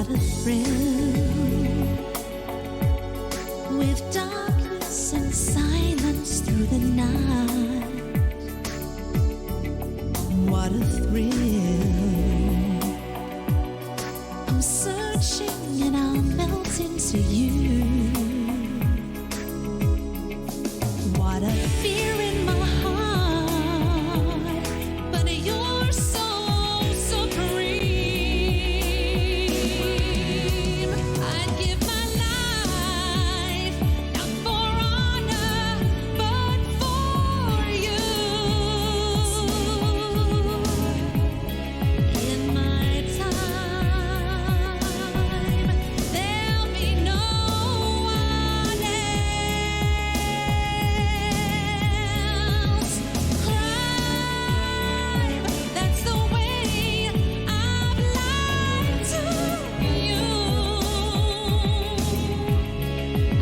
What a thrill, with darkness and silence through the night. What a thrill, I'm searching and I'll melt into you. What a fear in my heart, but you're so supreme. I'd give my life, not for honor, but for you. In my time, there'll be no one else. Crime, that's the way I've lied to you.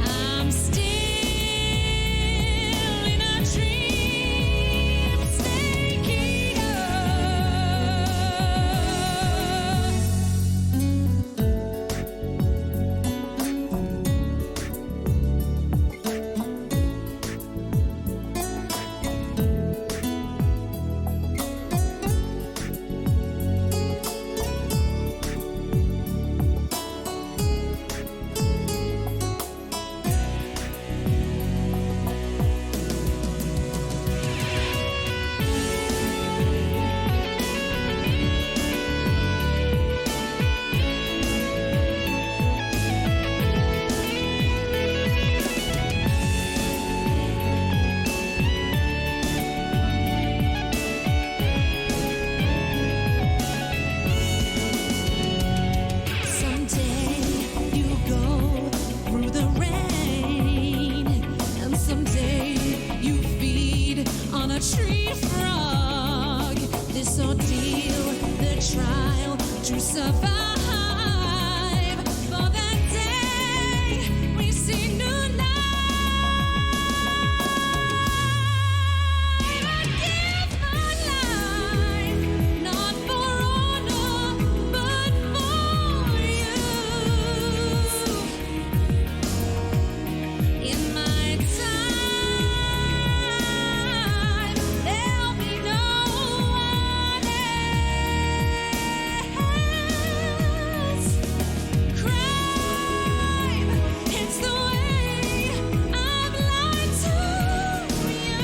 I'm still in a dream, snake eater. Someday you go through the rain, and someday you feed on a tree frog. This ordeal, the trial to survive, for that day we see new life. I'd give my life, not for honor, but for you. In my time, there'll be no one else. Crime, it's the way I've lied to you.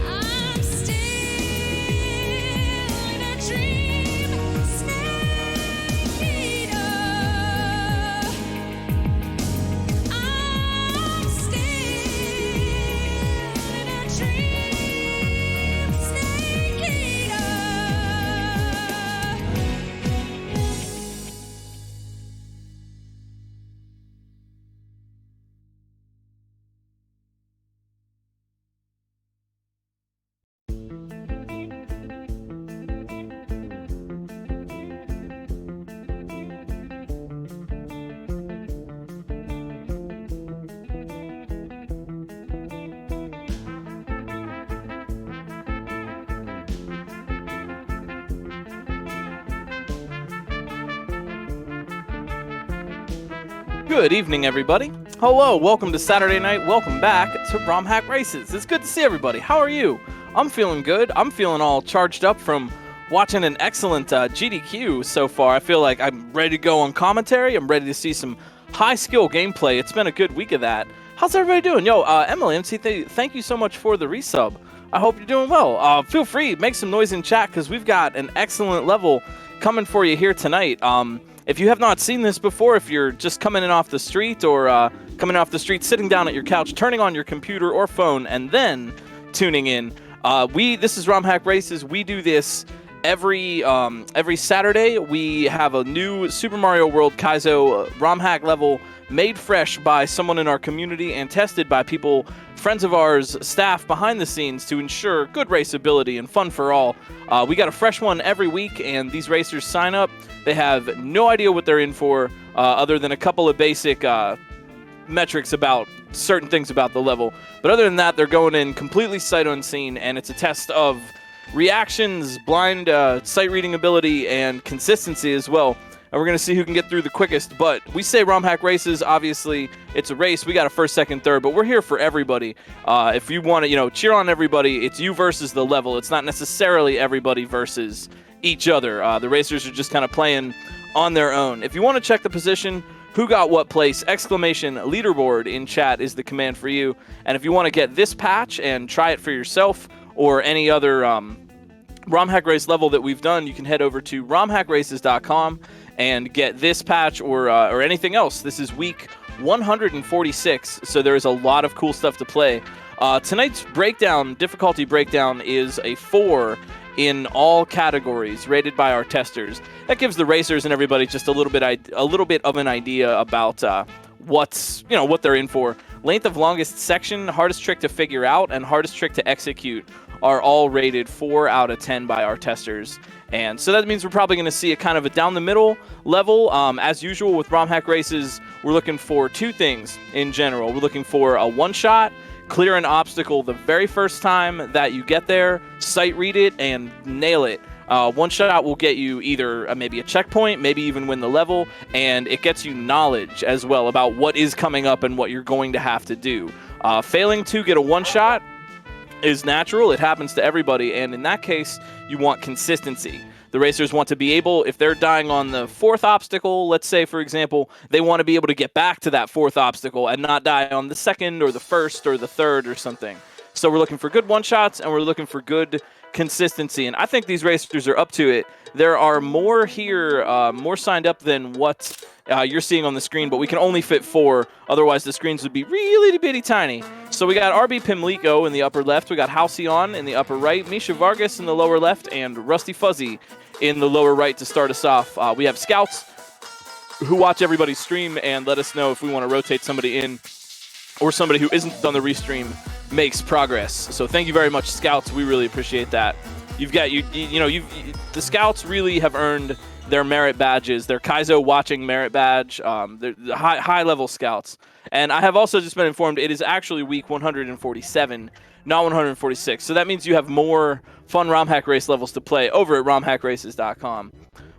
I'm still in a dream, snake eater. I'm still in a dream, snake eater. Good evening, everybody. Hello, welcome to Saturday night. Welcome back to Romhack Races. It's good to see everybody. How are you? I'm feeling good. I'm feeling all charged up from watching an excellent GDQ so far. I feel like I'm ready to go on commentary. I'm ready to see some high-skill gameplay. It's been a good week of that. How's everybody doing? Yo, Emily, MC, thank you so much for the resub. I hope you're doing well. Feel free, make some noise in chat because we've got an excellent level coming for you here tonight. If you have not seen this before, if you're just coming in off the street or coming off the street, sitting down at your couch, turning on your computer or phone, and then tuning in, this is Romhack Races. We do this every Saturday. We have a new Super Mario World Kaizo Romhack level made fresh by someone in our community and tested by people, friends of ours, staff behind the scenes to ensure good raceability and fun for all. We got a fresh one every week, and these racers sign up. They have no idea what they're in for other than a couple of basic metrics about certain things about the level. But other than that, they're going in completely sight unseen, and it's a test of reactions, blind sight reading ability, and consistency as well. And we're going to see who can get through the quickest. But we say Romhack Races, obviously, it's a race. We got a first, second, third, but we're here for everybody. If you want to, cheer on everybody, it's you versus the level. It's not necessarily everybody versus each other. The racers are just kind of playing on their own. If you want to check the position, who got what place, exclamation leaderboard in chat is the command for you. And if you want to get this patch and try it for yourself or any other Romhack Race level that we've done, you can head over to romhackraces.com and get this patch or anything else. This is week 146, so there is a lot of cool stuff to play. Tonight's difficulty breakdown, is a 4 in all categories, rated by our testers. That gives the racers and everybody just a little bit of an idea about what they're in for. Length of longest section, hardest trick to figure out, and hardest trick to execute are all rated 4 out of 10 by our testers. And so that means we're probably going to see a kind of a down-the-middle level. As usual with Romhack Races, we're looking for 2 things in general. We're looking for a one-shot, clear an obstacle the very first time that you get there, sight read it, and nail it. One shot will get you either maybe a checkpoint, maybe even win the level, and it gets you knowledge as well about what is coming up and what you're going to have to do. Failing to get a one-shot is natural. It happens to everybody, and in that case, you want consistency. The racers want to be able, if they're dying on the 4th obstacle, let's say, for example, they want to be able to get back to that 4th obstacle and not die on the 2nd or the 1st or the 3rd or something. So we're looking for good one-shots, and we're looking for good consistency, and I think these racers are up to it. There are more here, more signed up than what you're seeing on the screen, but we can only fit 4. Otherwise, the screens would be really bitty tiny. So we got RB Pimlico in the upper left. We got Halcyon in the upper right, Misha Vargas in the lower left, and Rusty Fuzzy in the lower right to start us off. We have scouts who watch everybody's stream and let us know if we want to rotate somebody in or somebody who isn't on the restream makes progress. So thank you very much, scouts. We really appreciate that. You've got the scouts really have earned their merit badges, their Kaizo watching merit badge, the high level scouts. And I have also just been informed it is actually week 147, not 146. So that means you have more fun Romhack Race levels to play over at romhackraces.com.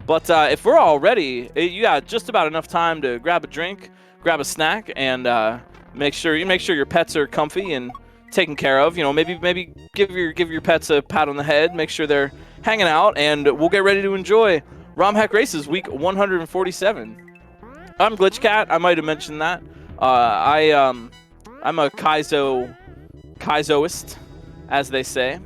But if we're all ready, you got just about enough time to grab a drink, grab a snack, and make sure your pets are comfy and taken care of. Maybe give your pets a pat on the head, make sure they're hanging out, and we'll get ready to enjoy Romhack Races week 147. I'm GlitchCat. I might have mentioned that. I'm a Kaizoist, as they say.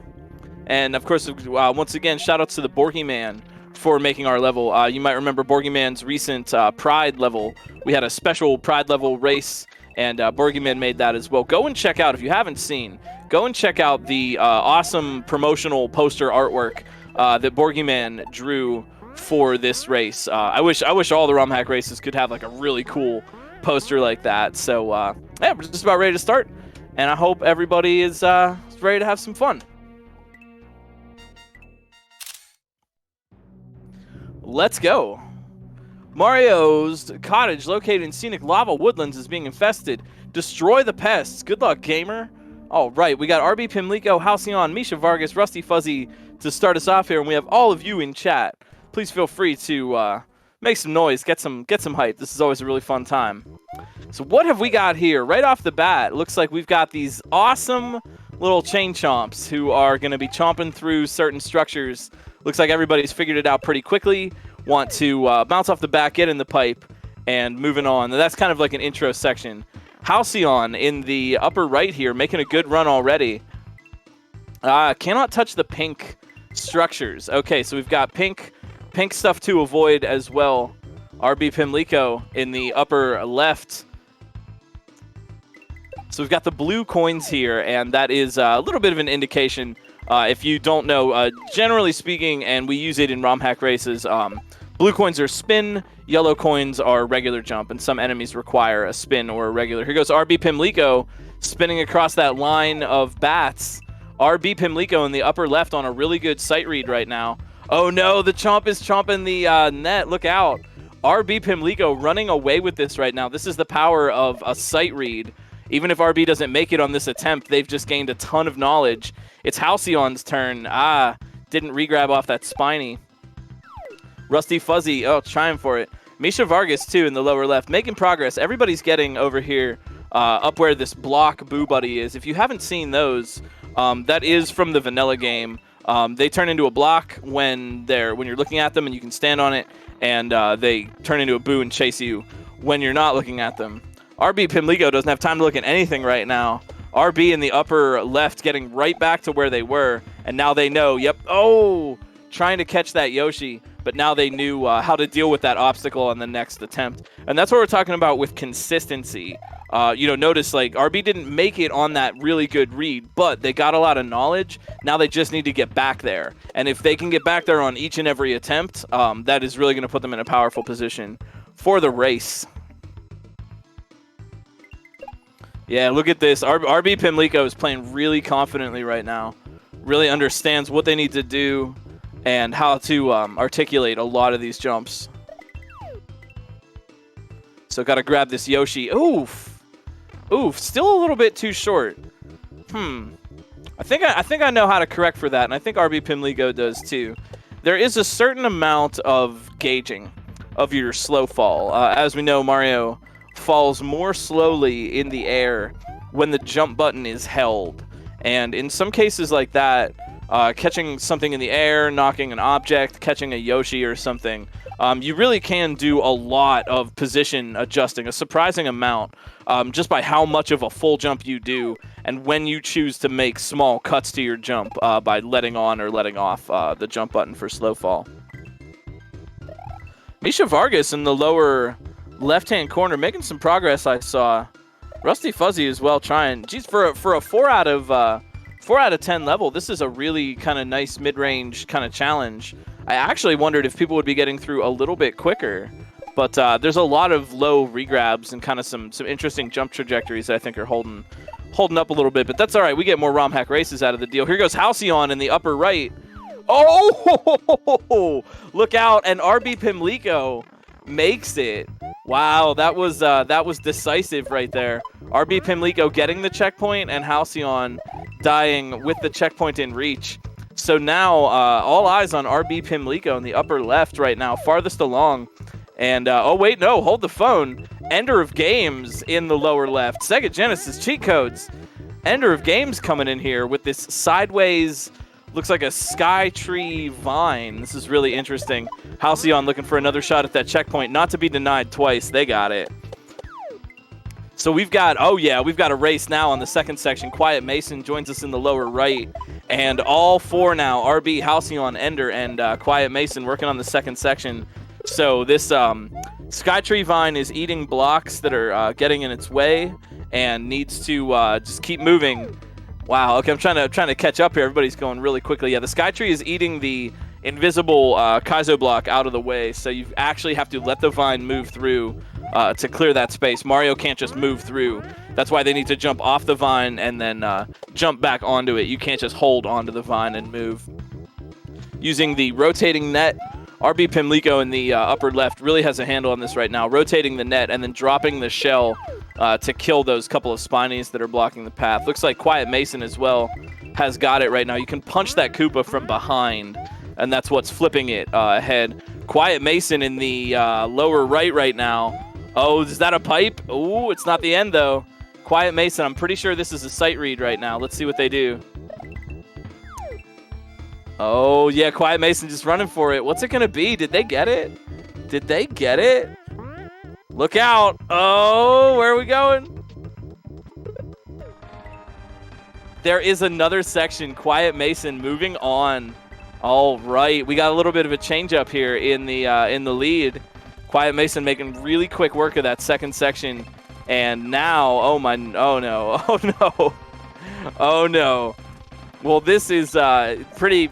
And of course, once again, shout out to TheBourgyman for making our level. You might remember Bourgyman's recent Pride level. We had a special Pride level race, and Bourgyman made that as well. Go and check out, if you haven't seen, go and check out the awesome promotional poster artwork that Bourgyman drew for this race. I wish all the Romhack races could have like a really cool poster like that. So yeah, we're just about ready to start, and I hope everybody is ready to have some fun. Let's go. Mario's cottage, located in scenic lava woodlands, is being infested. Destroy the pests. Good luck, gamer. All right, we got RB Pimlico, Halcyon, Misha Vargas, Rusty Fuzzy to start us off here, and we have all of you in chat. Please feel free to make some noise, get some hype. This is always a really fun time. So what have we got here? Right off the bat, it looks like we've got these awesome little chain chomps who are going to be chomping through certain structures. Looks like everybody's figured it out pretty quickly. Want to bounce off the back, get in the pipe, and moving on. That's kind of like an intro section. Halcyon in the upper right here, making a good run already. Cannot touch the pink structures. Okay, so we've got pink stuff to avoid as well. RB Pimlico in the upper left. So we've got the blue coins here, and that is a little bit of an indication. If you don't know, generally speaking, and we use it in Romhack races, blue coins are spin, yellow coins are regular jump, and some enemies require a spin or a regular. Here goes RB Pimlico spinning across that line of bats. RB Pimlico in the upper left on a really good sight read right now. Oh no, the chomp is chomping the net. Look out. RB Pimlico running away with this right now. This is the power of a sight read. Even if RB doesn't make it on this attempt, they've just gained a ton of knowledge. It's Halcyon's turn. Didn't regrab off that spiny. Rusty Fuzzy, oh, trying for it. Misha Vargas, too, in the lower left, making progress. Everybody's getting over here up where this block Boo Buddy is. If you haven't seen those, that is from the vanilla game. They turn into a block when you're looking at them, and you can stand on it, and they turn into a boo and chase you when you're not looking at them. RB Pimlico doesn't have time to look at anything right now. RB in the upper left getting right back to where they were, and now they know, yep, oh, trying to catch that Yoshi, but now they knew how to deal with that obstacle on the next attempt. And that's what we're talking about with consistency. Notice like RB didn't make it on that really good read, but they got a lot of knowledge. Now they just need to get back there. And if they can get back there on each and every attempt, that is really going to put them in a powerful position for the race. Yeah, look at this. RB Pimlico is playing really confidently right now. Really understands what they need to do and how to articulate a lot of these jumps. So got to grab this Yoshi. Oof. Oof. Still a little bit too short. I think I know how to correct for that, and I think RB Pimlico does too. There is a certain amount of gauging of your slow fall. As we know, Mario falls more slowly in the air when the jump button is held. And in some cases like that, catching something in the air, knocking an object, catching a Yoshi or something, you really can do a lot of position adjusting, a surprising amount, just by how much of a full jump you do and when you choose to make small cuts to your jump by letting on or letting off the jump button for slow fall. Misha Vargas in the lower left-hand corner making some progress, I saw. Rusty Fuzzy as well trying. Geez, for a 4 out of 10 level, this is a really kind of nice mid-range kind of challenge. I actually wondered if people would be getting through a little bit quicker, but there's a lot of low regrabs and kind of some interesting jump trajectories that I think are holding up a little bit, but that's all right. We get more Romhack races out of the deal. Here goes Halcyon in the upper right. Oh, look out, and RB Pimlico makes it. Wow, that was decisive right there. RB Pimlico getting the checkpoint and Halcyon dying with the checkpoint in reach. So now all eyes on RB Pimlico in the upper left right now, farthest along. And, oh wait, no, hold the phone. Ender of Games in the lower left. Sega Genesis cheat codes. Ender of Games coming in here with this sideways, looks like a sky tree vine. This is really interesting. Halcyon looking for another shot at that checkpoint, not to be denied twice. They got it. So we've got a race now on the second section. Quiet Mason joins us in the lower right. And all four now, RB, Halcyon, Ender, and Quiet Mason working on the second section. So this Skytree Vine is eating blocks that are getting in its way and needs to just keep moving. Wow, okay, I'm trying to catch up here. Everybody's going really quickly. Yeah, the Skytree is eating the invisible Kaizo block out of the way, so you actually have to let the vine move through to clear that space. Mario can't just move through. That's why they need to jump off the vine and then jump back onto it. You can't just hold onto the vine and move. Using the rotating net, RB Pimlico in the upper left really has a handle on this right now. Rotating the net and then dropping the shell to kill those couple of spinies that are blocking the path. Looks like Quiet Mason as well has got it right now. You can punch that Koopa from behind, and that's what's flipping it ahead. Quiet Mason in the lower right now. Oh, is that a pipe? Oh, it's not the end, though. Quiet Mason, I'm pretty sure this is a sight read right now. Let's see what they do. Oh, yeah, Quiet Mason just running for it. What's it going to be? Did they get it? Did they get it? Look out. Oh, where are we going? There is another section. Quiet Mason moving on. All right. We got a little bit of a change up here in the lead. Quiet Mason making really quick work of that second section. And now, oh no. Oh no. Well, this is pretty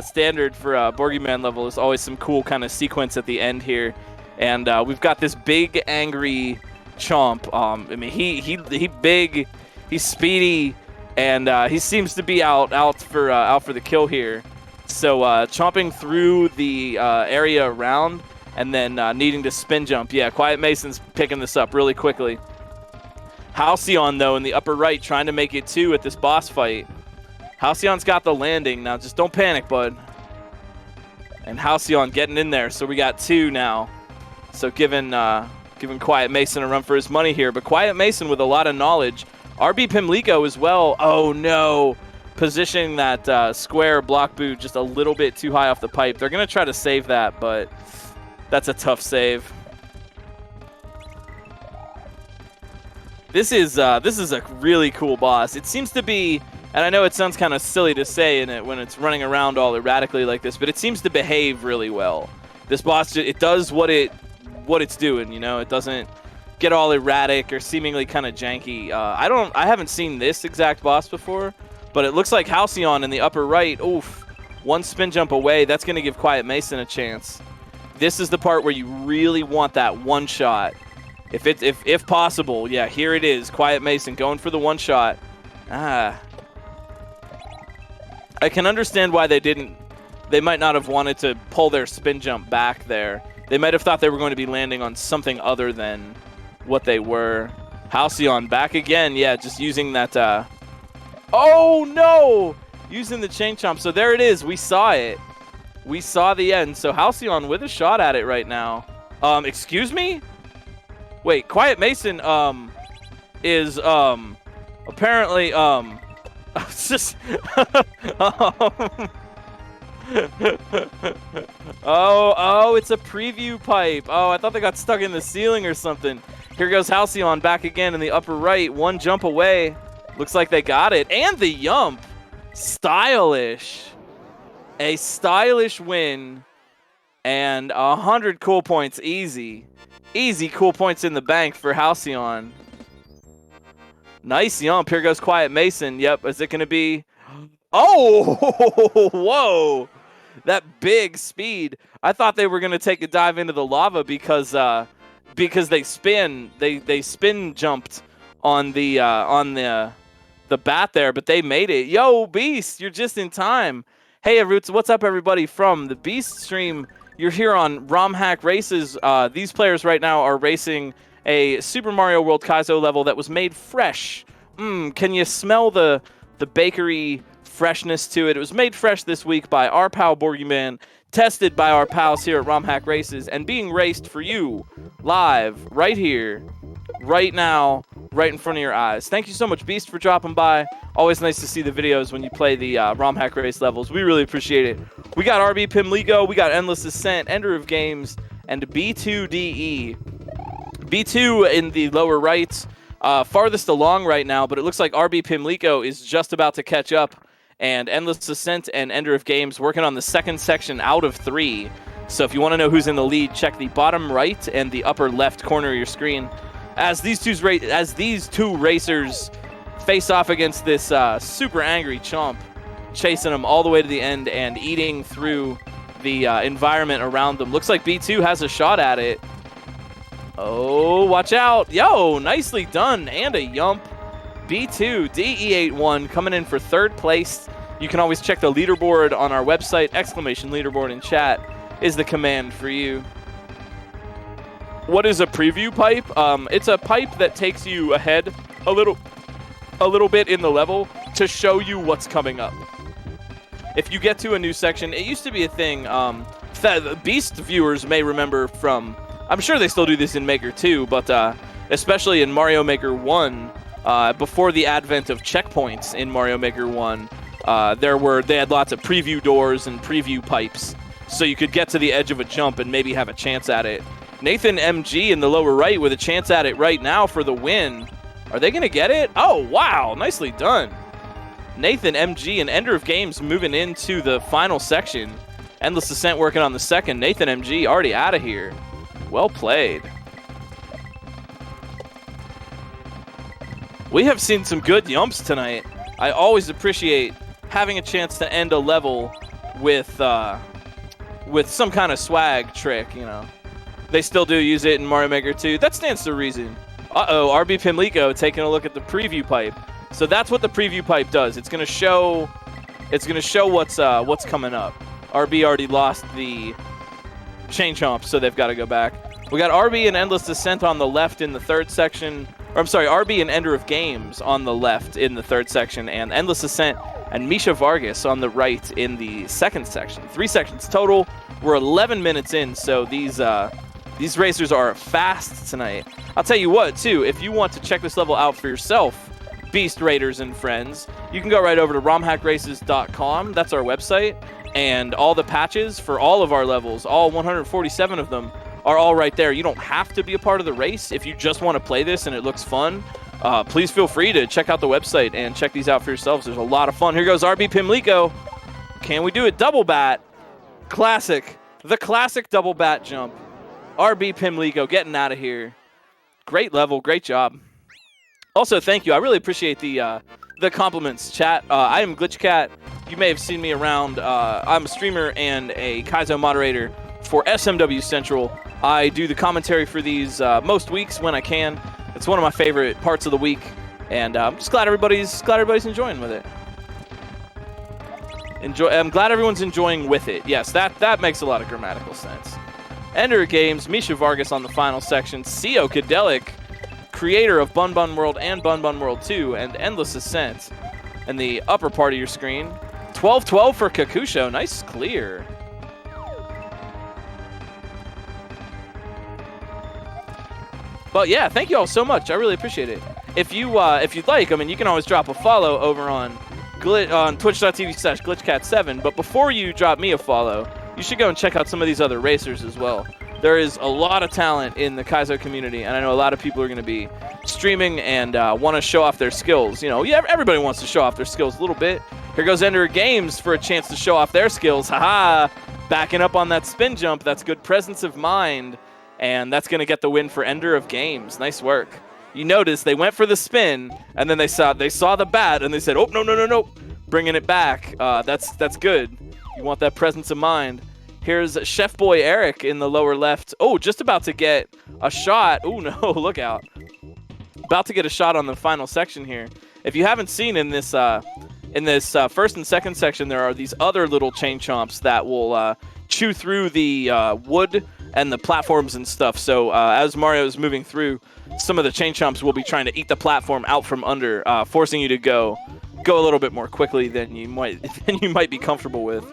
standard for Bourgyman level. There's always some cool kind of sequence at the end here. And we've got this big, angry Chomp. I mean, he big, he's speedy, and he seems to be out for the kill here. So chomping through the area around, and then needing to spin jump. Yeah, Quiet Mason's picking this up really quickly. Halcyon, though, in the upper right, trying to make it 2 at this boss fight. Halcyon's got the landing. Now just don't panic, bud. And Halcyon getting in there. So we got 2 now. So giving Quiet Mason a run for his money here. But Quiet Mason with a lot of knowledge. RB Pimlico as well. Oh, no. Positioning that square block boot just a little bit too high off the pipe. They're going to try to save that, but that's a tough save. This is a really cool boss. It seems to be, and I know it sounds kind of silly to say in it when it's running around all erratically like this, but it seems to behave really well. This boss, it does what it's doing, you know. It doesn't get all erratic or seemingly kind of janky. I haven't seen this exact boss before, but it looks like Halcyon in the upper right. Oof, 1 spin jump away. That's going to give Quiet Mason a chance. This is the part where you really want that one shot. If possible, yeah, here it is. Quiet Mason going for the one shot. I can understand why they might not have wanted to pull their spin jump back there. They might have thought they were going to be landing on something other than what they were. Halcyon back again. Yeah, just using that. Oh, no! Using the chain chomp. So there it is. We saw it. We saw the end. So Halcyon with a shot at it right now. Excuse me? Wait, Quiet Mason is apparently it's just oh, it's a preview pipe. Oh, I thought they got stuck in the ceiling or something. Here goes Halcyon back again in the upper right. 1 jump away. Looks like they got it. And the yump. Stylish. A stylish win. And 100 cool points easy. Easy cool points in the bank for Halcyon. Nice yump. Here goes Quiet Mason. Yep. Is it going to be? Oh, whoa. That big speed. I thought they were going to take a dive into the lava because they spin jumped on the bat there, but they made it. Yo, Beast, you're just in time. Hey, Roots, what's up, everybody from the Beast stream? You're here on Romhack Races. These players right now are racing a Super Mario World Kaizo level that was made fresh. Can you smell the bakery freshness to it? It was made fresh this week by our pal TheBourgyman, tested by our pals here at Romhack Races, and being raced for you live right here, right now, right in front of your eyes. Thank you so much, Beast, for dropping by. Always nice to see the videos when you play the Romhack Race levels. We really appreciate it. We got RB Pimlico, we got Endless Ascent, Ender of Games, and B2DE. B2 in the lower right, farthest along right now, but it looks like RB Pimlico is just about to catch up, and Endless Ascent and Ender of Games working on the second section out of 3. So if you want to know who's in the lead, check the bottom right and the upper left corner of your screen. As these two racers face off against this super angry chomp, chasing them all the way to the end and eating through the environment around them. Looks like B2 has a shot at it. Oh, watch out. Yo, nicely done. And a yump. B2, DE81 coming in for 3rd place. You can always check the leaderboard on our website. Exclamation leaderboard in chat is the command for you. What is a preview pipe? It's a pipe that takes you ahead a little bit in the level to show you what's coming up. If you get to a new section, it used to be a thing that Beast viewers may remember from, I'm sure they still do this in Maker 2, but especially in Mario Maker 1, before the advent of checkpoints in Mario Maker 1, they had lots of preview doors and preview pipes, so you could get to the edge of a jump and maybe have a chance at it. Nathan MG in the lower right with a chance at it right now for the win. Are they going to get it? Oh, wow. Nicely done. Nathan MG and Ender of Games moving into the final section. Endless Ascent working on the second. Nathan MG already out of here. Well played. We have seen some good yumps tonight. I always appreciate having a chance to end a level with some kind of swag trick, you know. They still do use it in Mario Maker 2. That stands to reason. Uh-oh, RB Pimlico taking a look at the preview pipe. So that's what the preview pipe does. It's gonna show what's coming up. RB already lost the chain chomp, so they've got to go back. We got RB and Endless Descent on the left in the 3rd section. Or I'm sorry, RB and Ender of Games on the left in the 3rd section, and Endless Ascent and Misha Vargas on the right in the second section. 3 sections total. We're 11 minutes in, so these racers are fast tonight. I'll tell you what, too, if you want to check this level out for yourself, Beast Raiders and friends, you can go right over to romhackraces.com. That's our website, and all the patches for all of our levels, all 147 of them, are all right there. You don't have to be a part of the race. If you just want to play this and it looks fun, please feel free to check out the website and check these out for yourselves. There's a lot of fun. Here goes RB Pimlico. Can we do it? Double bat. Classic. The classic double bat jump. RB Pimlico getting out of here. Great level. Great job. Also, thank you. I really appreciate the compliments, chat. I am GlitchCat. You may have seen me around. I'm a streamer and a Kaizo moderator for SMW Central. I do the commentary for these most weeks when I can. It's one of my favorite parts of the week, and I'm just glad everybody's enjoying with it. I'm glad everyone's enjoying with it. Yes, that makes a lot of grammatical sense. Ender Games, Misha Vargas on the final section. Sio Kadelic, creator of Bun Bun World and Bun Bun World 2 and Endless Ascent, in the upper part of your screen. 12-12 for Kakusho. Nice clear. But yeah, thank you all so much. I really appreciate it. If you'd like, I mean, you can always drop a follow over on twitch.tv/glitchcat7. But before you drop me a follow, you should go and check out some of these other racers as well. There is a lot of talent in the Kaizo community, and I know a lot of people are going to be streaming and want to show off their skills. You know, yeah, everybody wants to show off their skills a little bit. Here goes Ender Games for a chance to show off their skills. Haha! Backing up on that spin jump. That's good presence of mind. And that's going to get the win for Ender of Games. Nice work. You notice they went for the spin, and then they saw the bat, and they said, oh, no. Bringing it back. That's good. You want that presence of mind. Here's Chef Boy Eric in the lower left. Oh, just about to get a shot. Oh, no, look out. About to get a shot on the final section here. If you haven't seen in this first and second section, there are these other little chain chomps that will chew through the wood and the platforms and stuff. So as Mario is moving through, some of the chain chomps will be trying to eat the platform out from under, forcing you to go a little bit more quickly than you might be comfortable with.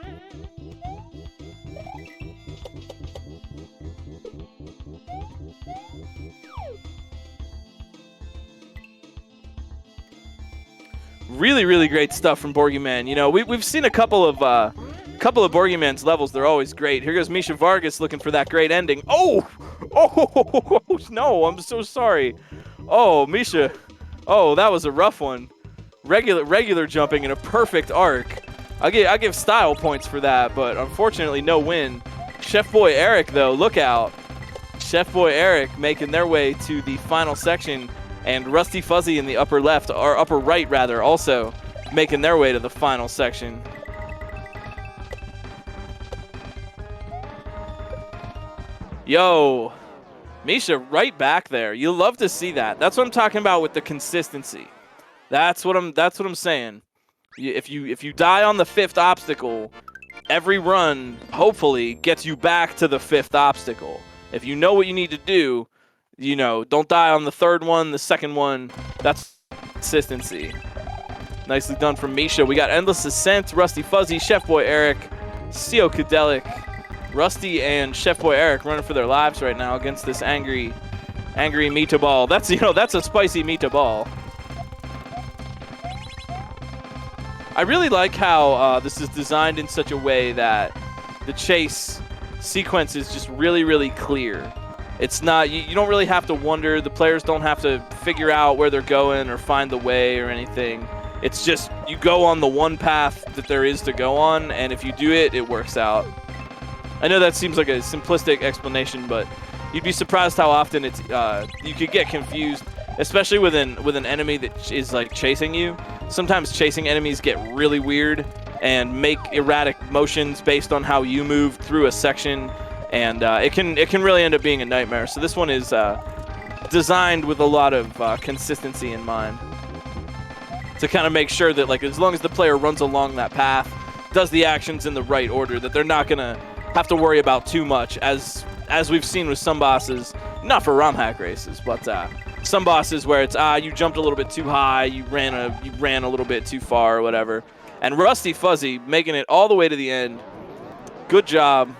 Really, really great stuff from Bourgyman. You know, we've seen a couple of Bourgyman's levels. They're always great. Here goes Misha Vargas looking for that great ending. Oh, no, I'm so sorry. Oh, Misha. Oh, that was a rough one. Regular jumping in a perfect arc. I give style points for that, but unfortunately no win. Chef Boy Eric, though, look out. Chef Boy Eric making their way to the final section, and Rusty Fuzzy in the upper left, or upper right rather, also making their way to the final section. Yo, Misha right back there. You love to see that. That's what I'm talking about with the consistency. That's what I'm saying. If you die on the 5th obstacle, every run hopefully gets you back to the 5th obstacle. If you know what you need to do, you know, don't die on the 3rd one, the 2nd one. That's consistency. Nicely done from Misha. We got Endless Ascent, Rusty Fuzzy, Chef Boy Eric, Sio Kadelic, Rusty and Chef Boy Eric running for their lives right now against this angry meatball. That's a spicy meatball. I really like how this is designed in such a way that the chase sequence is just really, really clear. It's not, you don't really have to wonder. The players don't have to figure out where they're going or find the way or anything. It's just you go on the one path that there is to go on, and if you do it, it works out. I know that seems like a simplistic explanation, but you'd be surprised how often it's you could get confused, especially with an enemy that is like chasing you. Sometimes chasing enemies get really weird and make erratic motions based on how you move through a section, and it can really end up being a nightmare. So this one is designed with a lot of consistency in mind to kind of make sure that, like, as long as the player runs along that path, does the actions in the right order, that they're not gonna have to worry about too much, as we've seen with some bosses, not for Romhack races, but some bosses where it's you jumped a little bit too high, you ran a little bit too far or whatever, And Rusty Fuzzy making it all the way to the end. Good job.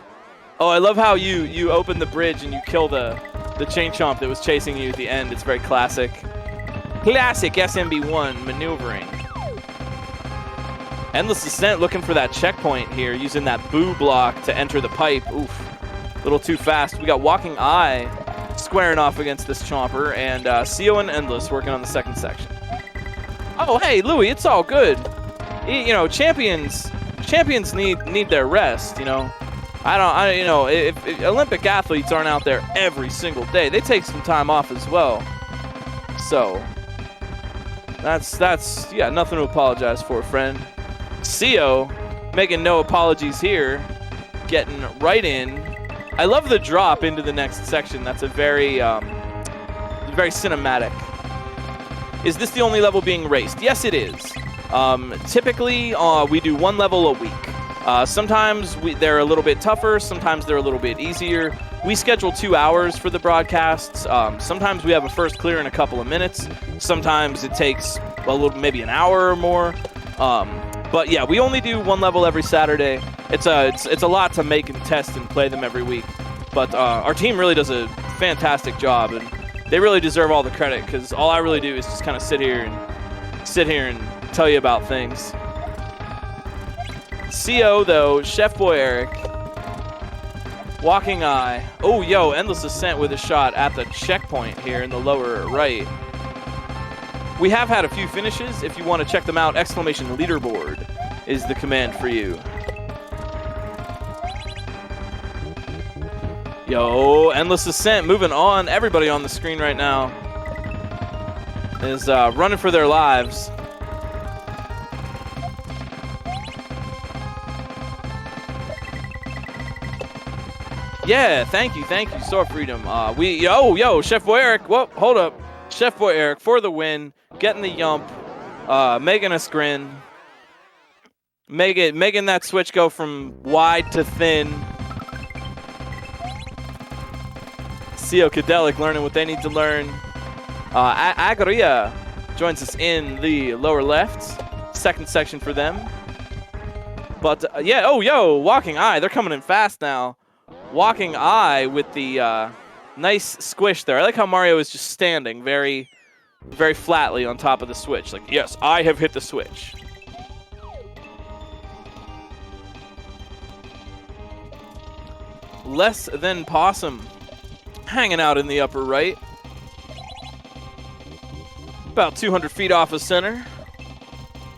Oh, I love how you open the bridge and you kill the chain chomp that was chasing you at the end. It's very classic. Classic SMB1 maneuvering. Endless Descent looking for that checkpoint here, using that boo block to enter the pipe. Oof, a little too fast. We got Walking Eye squaring off against this chomper, and CO and Endless working on the second section. Oh, hey, Louie, it's all good. You know, champions need their rest, you know. If Olympic athletes aren't out there every single day, they take some time off as well. So that's nothing to apologize for, friend. CO making no apologies here, getting right in. I love the drop into the next section. That's a very cinematic. Is this the only level being raced? Yes, it is. Typically, we do one level a week. Sometimes they're a little bit tougher. Sometimes they're a little bit easier. We schedule 2 hours for the broadcasts. Sometimes we have a first clear in a couple of minutes. Sometimes it takes maybe an hour or more. But yeah, we only do one level every Saturday. It's a lot to make and test and play them every week. But our team really does a fantastic job, and they really deserve all the credit, because all I really do is just kind of sit here and tell you about things. CO, though, Chef Boy Eric, Walking Eye. Oh, yo, Endless Ascent with a shot at the checkpoint here in the lower right. We have had a few finishes. If you want to check them out, exclamation leaderboard is the command for you. Yo, Endless Ascent moving on. Everybody on the screen right now is running for their lives. Yeah, thank you, Sword Freedom. Yo, Chef Boy Eric. Whoa, hold up. Chef Boy Eric for the win, getting the yump, making us grin, making that switch go from wide to thin. CO Cadelic learning what they need to learn. Agria joins us in the lower left, second section for them. But Walking Eye, they're coming in fast now. Walking Eye with the nice squish there. I like how Mario is just standing very, very flatly on top of the switch. Like, yes, I have hit the switch. Less Than Possum hanging out in the upper right. About 200 feet off of center.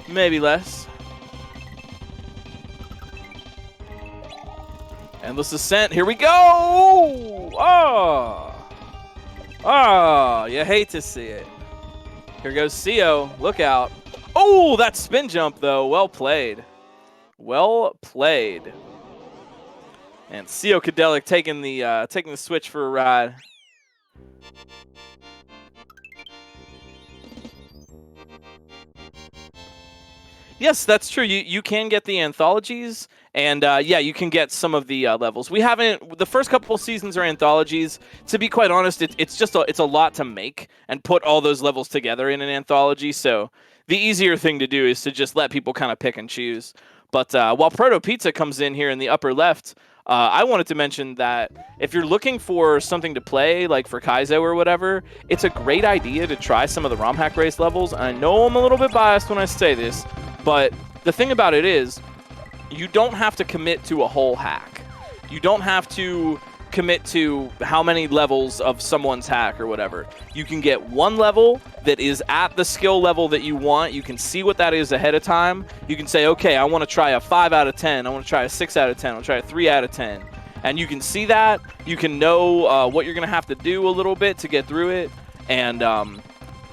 Maybe less. Endless Ascent, here we go! Oh, you hate to see it. Here goes CO, look out. Oh, that spin jump though, well played. Well played. And CO Cadelic taking the switch for a ride. Yes, that's true. You can get the anthologies, and you can get some of the levels. We haven't. The first couple seasons are anthologies. To be quite honest, it's a lot to make and put all those levels together in an anthology. So the easier thing to do is to just let people kind of pick and choose. But while Proto Pizza comes in here in the upper left, I wanted to mention that if you're looking for something to play, like for Kaizo or whatever, it's a great idea to try some of the Romhack race levels. I know I'm a little bit biased when I say this, but the thing about it is, you don't have to commit to a whole hack. You don't have to commit to how many levels of someone's hack or whatever. You can get one level that is at the skill level that you want. You can see what that is ahead of time. You can say, okay, I want to try a 5 out of 10. I want to try a 6 out of 10. I want to try a 3 out of 10. And you can see that. You can know what you're going to have to do a little bit to get through it. And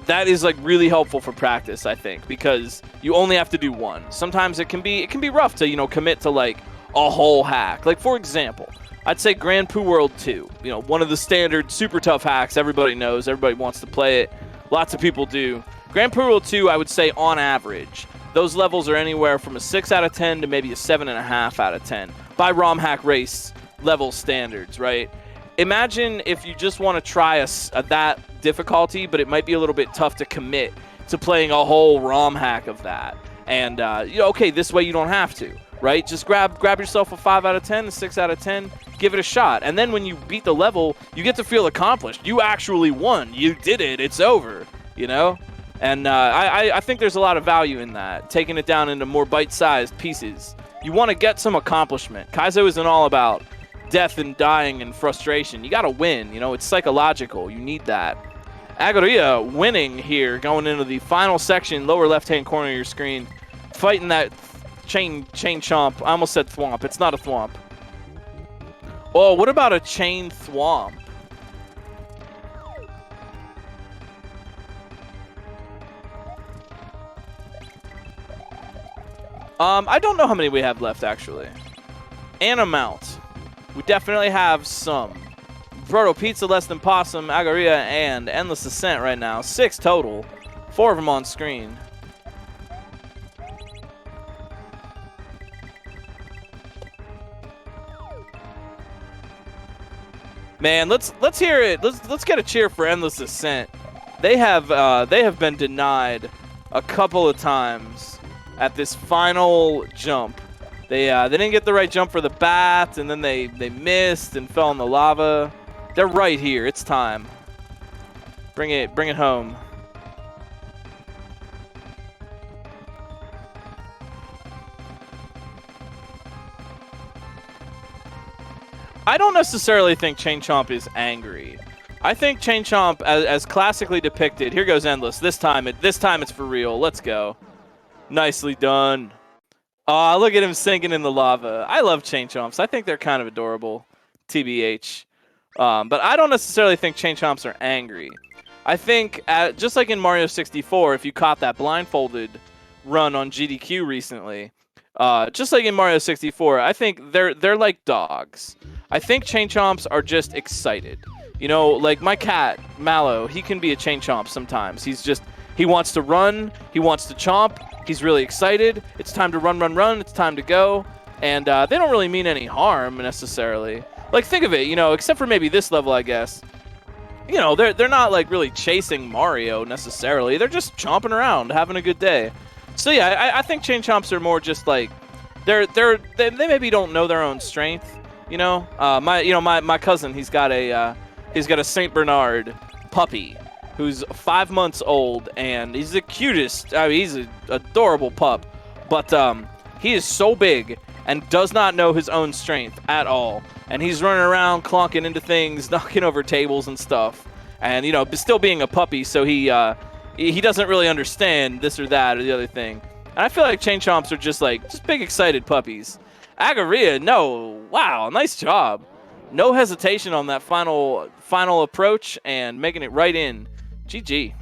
that is like really helpful for practice, I think, because you only have to do one. Sometimes it can be rough to, commit to like a whole hack. Like, for example, I'd say Grand Poo World 2, one of the standard super tough hacks everybody knows, everybody wants to play it, lots of people do. Grand Poo World 2, I would say on average, those levels are anywhere from a 6 out of 10 to maybe a 7.5 out of 10 by Romhack race level standards, right? Imagine if you just want to try that difficulty, but it might be a little bit tough to commit to playing a whole ROM hack of that. And okay, this way you don't have to, right? Just grab yourself a 5 out of 10, a 6 out of 10, give it a shot. And then when you beat the level, you get to feel accomplished. You actually won. You did it. It's over, you know? And I think there's a lot of value in that, taking it down into more bite-sized pieces. You want to get some accomplishment. Kaizo isn't all about death and dying and frustration. You got to win. You know, it's psychological. You need that. Agoria winning here, going into the final section, lower left-hand corner of your screen, fighting that chain chomp. I almost said thwomp. It's not a thwomp. Oh, what about a chain thwomp? I don't know how many we have left, actually. An amount. We definitely have some. Proto Pizza, Less Than Possum, Agoria, and Endless Ascent right now. 6 total. 4 of them on screen. Man, let's hear it. Let's get a cheer for Endless Ascent. They have been denied a couple of times at this final jump. They didn't get the right jump for the bat, and then they missed and fell in the lava. They're right here. It's time. Bring it home. I don't necessarily think Chain Chomp is angry. I think Chain Chomp, as classically depicted, here goes Endless. This time it's for real. Let's go. Nicely done. Aw, look at him sinking in the lava. I love Chain Chomps. I think they're kind of adorable, TBH. But I don't necessarily think Chain Chomps are angry. I think, just like in Mario 64, if you caught that blindfolded run on GDQ recently, just like in Mario 64, I think they're like dogs. I think Chain Chomps are just excited. You know, like my cat, Mallow, he can be a Chain Chomp sometimes. He wants to run, he wants to chomp, he's really excited. It's time to run, it's time to go. And they don't really mean any harm, necessarily. Like, think of it, you know, except for maybe this level, I guess. You know, they're not, like, really chasing Mario, necessarily. They're just chomping around, having a good day. So, yeah, I think Chain Chomps are more just, like, they maybe don't know their own strength, you know? My cousin, he's got a Saint Bernard puppy who's 5 months old, and he's the cutest. I mean, he's an adorable pup. But he is so big and does not know his own strength at all. And he's running around, clunking into things, knocking over tables and stuff. And, you know, still being a puppy, so he doesn't really understand this or that or the other thing. And I feel like Chain Chomps are just big, excited puppies. Agoria, no. Wow, nice job. No hesitation on that final approach and making it right in. GG.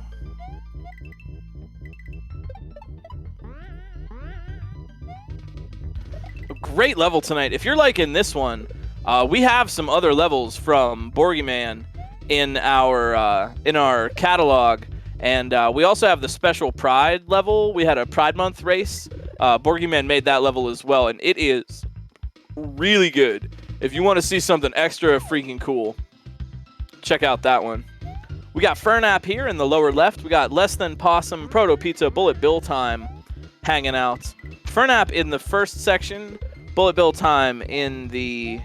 A great level tonight. If you're liking this one, we have some other levels from TheBourgyman in our catalog, and we also have the special Pride level. We had a Pride Month race. TheBourgyman made that level as well, and it is really good. If you want to see something extra freaking cool, check out that one. We got Fernap here in the lower left. We got Less Than Possum, Proto Pizza, Bullet Bill Time hanging out. Fernap in the first section, Bullet Bill Time in the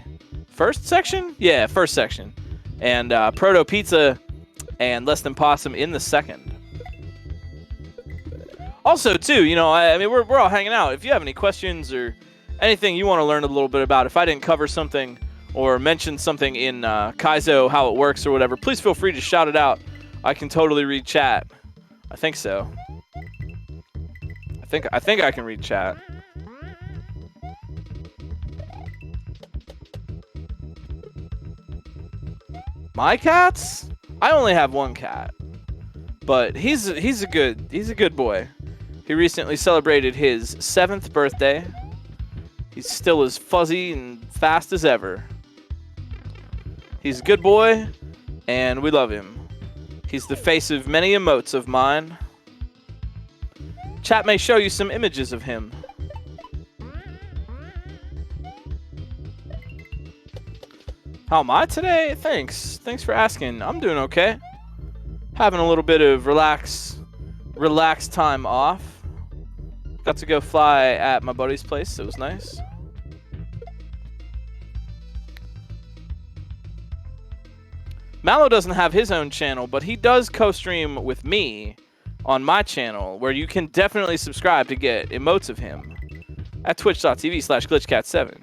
first section? Yeah, first section. And Proto Pizza and Less Than Possum in the second. Also, too, you know, I mean, we're all hanging out. If you have any questions or anything you want to learn a little bit about, if I didn't cover something or mention something in Kaizo, how it works or whatever, please feel free to shout it out. I can totally read chat. I think so. I think I can read chat. My cats? I only have one cat, but he's a good boy. He recently celebrated his 7th birthday. He's still as fuzzy and fast as ever. He's a good boy, and we love him. He's the face of many emotes of mine. Chat may show you some images of him. How am I today? Thanks for asking. I'm doing okay. Having a little bit of relaxed time off. Got to go fly at my buddy's place. It was nice. Mallow doesn't have his own channel, but he does co-stream with me on my channel, where you can definitely subscribe to get emotes of him at twitch.tv/glitchcat7.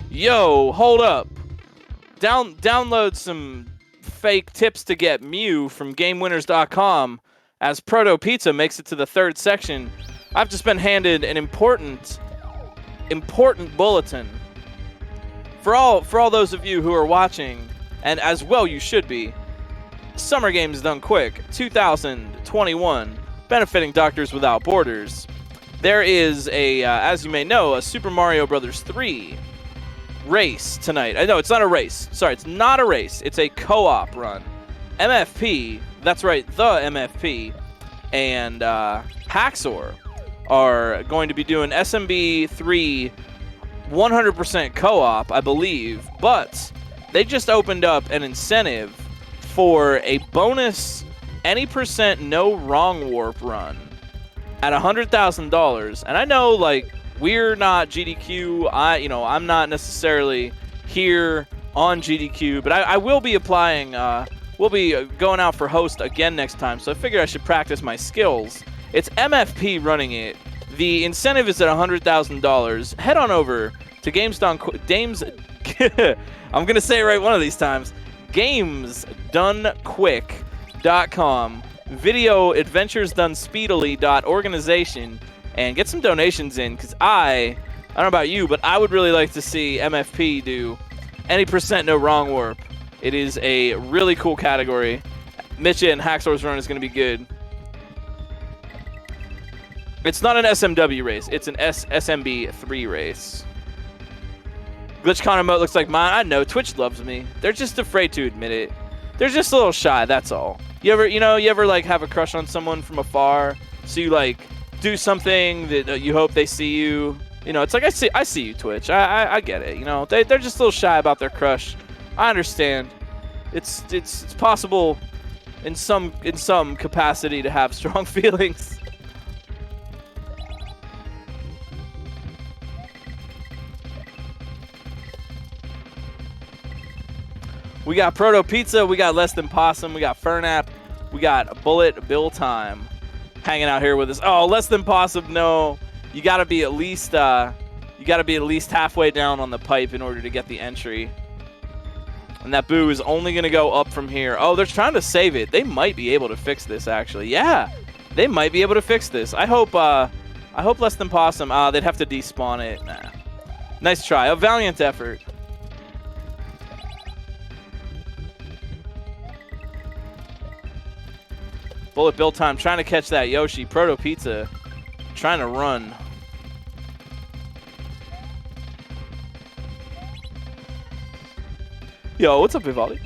Yo, hold up. Download some fake tips to get Mew from GameWinners.com as Proto Pizza makes it to the third section. I've just been handed an important bulletin. For all those of you who are watching, and as well you should be, Summer Games Done Quick 2021, benefiting Doctors Without Borders. There is a, as you may know, a Super Mario Bros. 3 race tonight. I know it's not a race. Sorry, it's not a race. It's a co-op run. MFP, that's right, the MFP, and Haxor are going to be doing SMB 3 100% co-op, I believe, but they just opened up an incentive for a bonus any percent no wrong warp run at $100,000. And I know, like, we're not GDQ. I'm not necessarily here on GDQ, but I will be applying. We'll be going out for host again next time, so I figured I should practice my skills. It's MFP running it. The incentive is at $100,000. Head on over to Games. I'm gonna say it right one of these times. GamesDoneQuick.com. Video Adventures Done Speedily.organization. And get some donations in, because I don't know about you, but I would really like to see MFP do any percent no wrong warp. It is a really cool category. Mitcha and Haxor's run is going to be good. It's not an SMW race. It's an SMB3 race. GlitchCon emote looks like mine. I know, Twitch loves me. They're just afraid to admit it. They're just a little shy, that's all. You ever like have a crush on someone from afar? So you like do something that you hope they see you. You know, it's like I see you, Twitch. I get it. You know, they're just a little shy about their crush. I understand. It's possible in some capacity to have strong feelings. We got Proto Pizza, we got Less Than Possum, we got Fernap, we got Bullet Bill Time hanging out here with us. Oh, Less Than Possum, no. You gotta be at least halfway down on the pipe in order to get the entry. And that boo is only gonna go up from here. Oh, they're trying to save it. They might be able to fix this, actually. Yeah, they might be able to fix this. I hope Less Than Possum. They'd have to despawn it. Nah. Nice try. A valiant effort. Bullet Bill Time trying to catch that Yoshi. Proto Pizza trying to run. Yo, what's up, Vivaldi?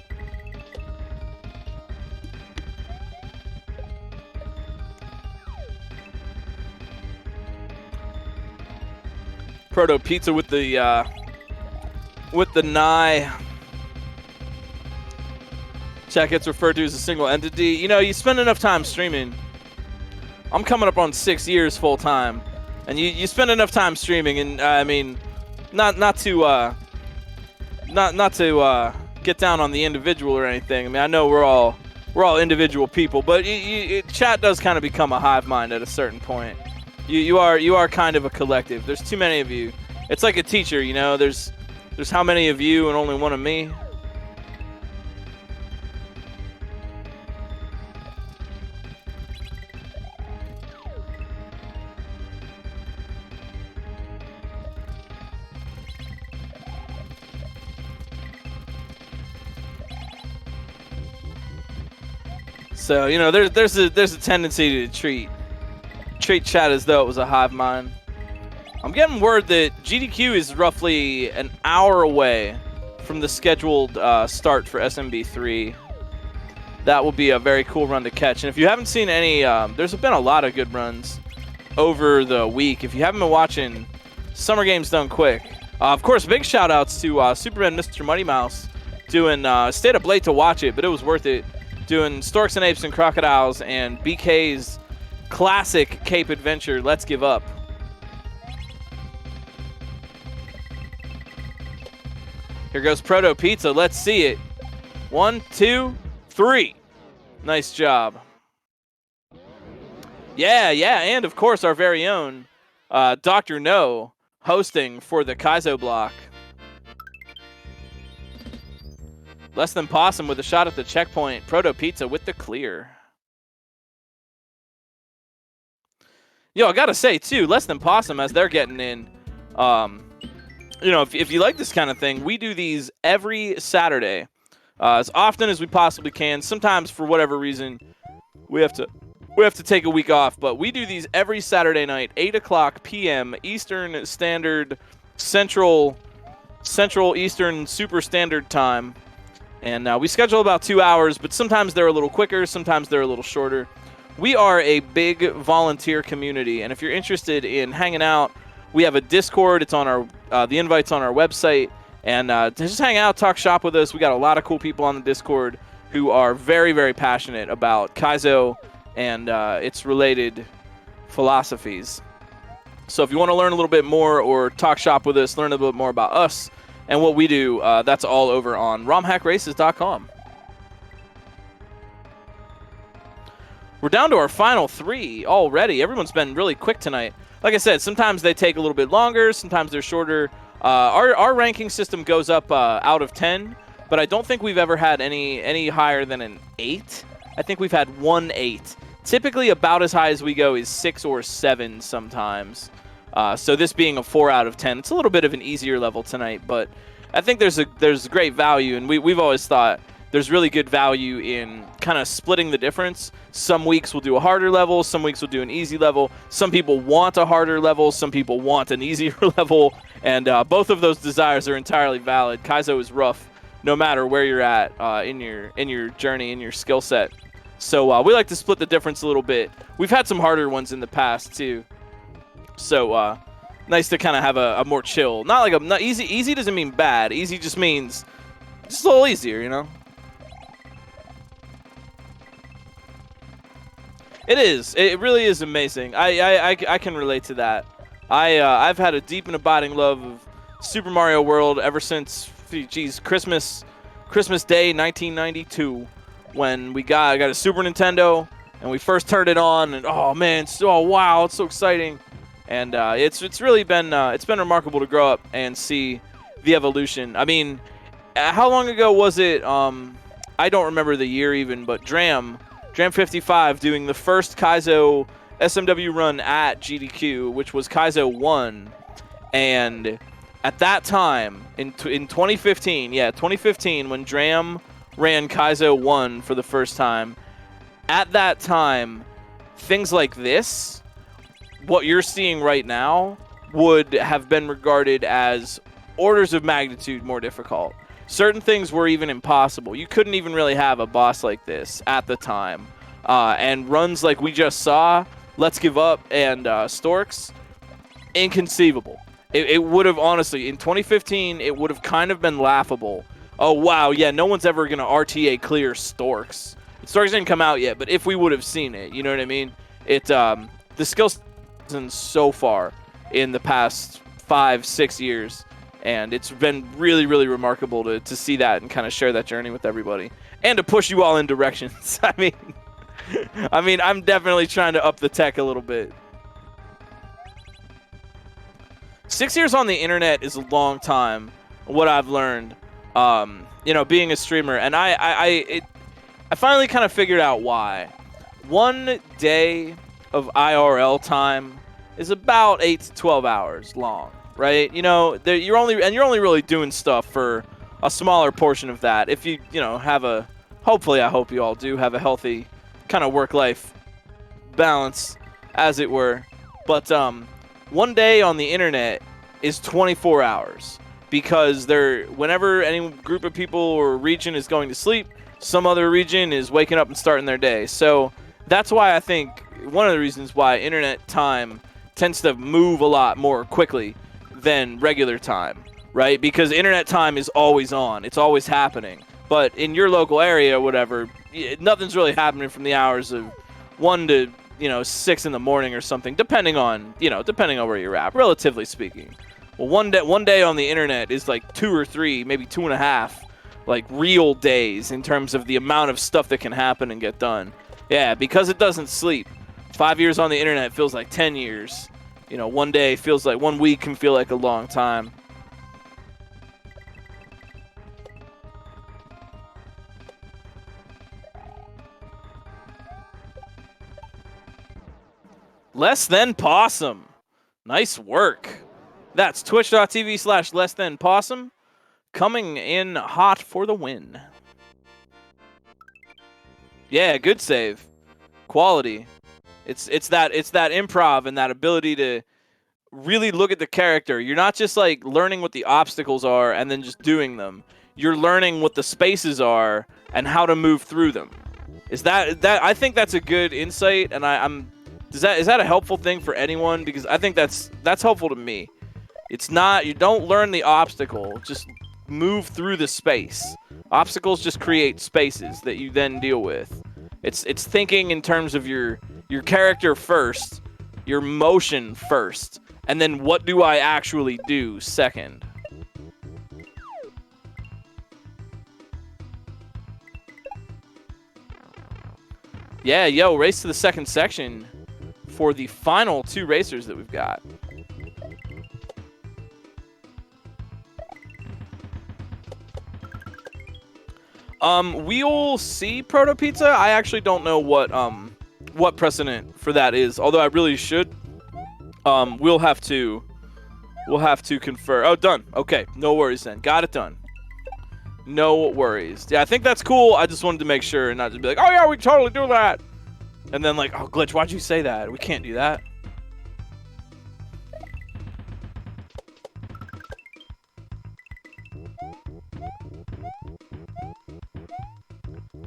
Proto Pizza with the Nye. Chat gets referred to as a single entity. You know, you spend enough time streaming. I'm coming up on 6 years full time, and you spend enough time streaming, and I mean, not to get down on the individual or anything. I mean, I know we're all individual people, but chat does kind of become a hive mind at a certain point. You are kind of a collective. There's too many of you. It's like a teacher, you know. There's how many of you and only one of me. So, you know, there's a tendency to treat chat as though it was a hive mind. I'm getting word that GDQ is roughly an hour away from the scheduled start for SMB3. That will be a very cool run to catch. And if you haven't seen any, there's been a lot of good runs over the week. If you haven't been watching Summer Games Done Quick, of course, big shout outs to Superman Mr. Mighty Mouse doing, stayed up late to watch it, but it was worth it. doing Storks and Apes and Crocodiles and BK's classic Cape Adventure, Let's Give Up. Here goes Proto Pizza. Let's see it. 1, 2, 3. Nice job. Yeah, and of course our very own Dr. No hosting for the Kaizo block. Less Than Possum with a shot at the checkpoint. Proto Pizza with the clear. Yo, I gotta say too, Less Than Possum as they're getting in. If you like this kind of thing, we do these every Saturday, as often as we possibly can. Sometimes for whatever reason, we have to take a week off, but we do these every Saturday night, 8:00 p.m. Eastern Standard, Central Eastern Super Standard Time. And we schedule about 2 hours, but sometimes they're a little quicker, sometimes they're a little shorter. We are a big volunteer community, and if you're interested in hanging out, we have a Discord. It's on our the invite's on our website, and just hang out, talk shop with us. We got a lot of cool people on the Discord who are very, very passionate about Kaizo and its related philosophies. So if you want to learn a little bit more or talk shop with us, learn a little bit more about us and what we do, that's all over on romhackraces.com. We're down to our final 3 already. Everyone's been really quick tonight. Like I said, sometimes they take a little bit longer, sometimes they're shorter. Our ranking system goes up out of 10, but I don't think we've ever had any higher than an 8. I think we've had 1 8. Typically about as high as we go is 6 or 7 sometimes. So this being a 4 out of 10, it's a little bit of an easier level tonight, but I think there's great value, and we've always thought there's really good value in kind of splitting the difference. Some weeks we'll do a harder level, some weeks we'll do an easy level. Some people want a harder level, some people want an easier level, and both of those desires are entirely valid. Kaizo is rough no matter where you're at in your journey, in your skill set. So we like to split the difference a little bit. We've had some harder ones in the past too. So nice to kind of have a more chill. Not easy. Easy doesn't mean bad. Easy just means just a little easier, you know? It is. It really is amazing. I can relate to that. I've had a deep and abiding love of Super Mario World ever since, Christmas Day 1992, when I got a Super Nintendo and we first turned it on, and oh man, wow, it's so exciting. And it's really been it's been remarkable to grow up and see the evolution. I mean, how long ago was it? I don't remember the year even, but Dram 55 doing the first Kaizo SMW run at GDQ, which was Kaizo 1. And at that time, in 2015, when Dram ran Kaizo 1 for the first time, at that time, things like this, what you're seeing right now, would have been regarded as orders of magnitude more difficult. Certain things were even impossible. You couldn't even really have a boss like this at the time. And runs like we just saw, Let's Give Up and Storks, inconceivable. It would have, honestly, in 2015, it would have kind of been laughable. Oh, wow, yeah, no one's ever going to RTA clear Storks. Storks didn't come out yet, but if we would have seen it, you know what I mean? The skills so far in the past 5-6 years, and it's been really, really remarkable to see that and kind of share that journey with everybody, and to push you all in directions. I mean, I'm definitely trying to up the tech a little bit. 6 years on the internet is a long time, what I've learned, being a streamer, and I finally kind of figured out why. 1 day of IRL time is about 8 to 12 hours long, right? You're only really doing stuff for a smaller portion of that. If you have hopefully, I hope you all do have a healthy kind of work-life balance, as it were. But 1 day on the internet is 24 hours, because whenever any group of people or region is going to sleep, some other region is waking up and starting their day. So that's why I think one of the reasons why internet time tends to move a lot more quickly than regular time, right? Because internet time is always on. It's always happening. But in your local area, whatever, nothing's really happening from the hours of 1 to 6 in the morning or something, depending on where you're at, relatively speaking. Well, one day on the internet is like 2 or 3, maybe 2.5, like real days in terms of the amount of stuff that can happen and get done. Yeah, because it doesn't sleep. 5 years on the internet feels like 10 years. One day feels like 1 week can feel like a long time. Less Than Possum. Nice work. That's twitch.tv/lessthanpossum. Coming in hot for the win. Yeah, good save. Quality. It's that improv and that ability to really look at the character. You're not just like learning what the obstacles are and then just doing them. You're learning what the spaces are and how to move through them. Is that I think that's a good insight, and is that a helpful thing for anyone? Because I think that's helpful to me. It's not, you don't learn the obstacle, just move through the space. Obstacles just create spaces that you then deal with. It's thinking in terms of your character first, your motion first, and then what do I actually do second. Yeah, yo, race to the second section for the final 2 racers that we've got. We'll see Proto Pizza. I actually don't know what precedent for that is, although I really should. We'll have to confer. Oh, done. Okay, no worries then. Got it done. No worries. Yeah, I think that's cool. I just wanted to make sure and not just be like, oh yeah, we can totally do that. And then like, oh, Glitch, why'd you say that? We can't do that.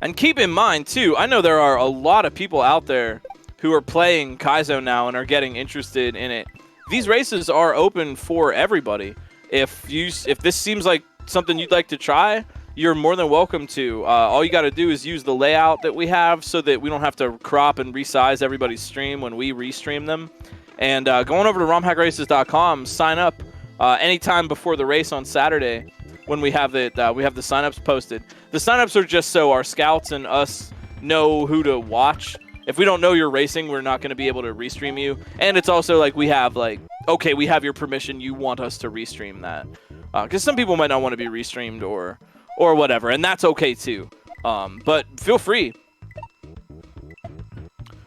And keep in mind, too, I know there are a lot of people out there who are playing Kaizo now and are getting interested in it. These races are open for everybody. If this seems like something you'd like to try, you're more than welcome to. All you got to do is use the layout that we have so that we don't have to crop and resize everybody's stream when we restream them. And going over to romhackraces.com, sign up anytime before the race on Saturday when we have the signups posted. The signups are just so our scouts and us know who to watch. If we don't know you're racing, we're not going to be able to restream you. And it's also like we have okay, we have your permission. You want us to restream that. Because some people might not want to be restreamed or whatever, and that's okay too. But feel free.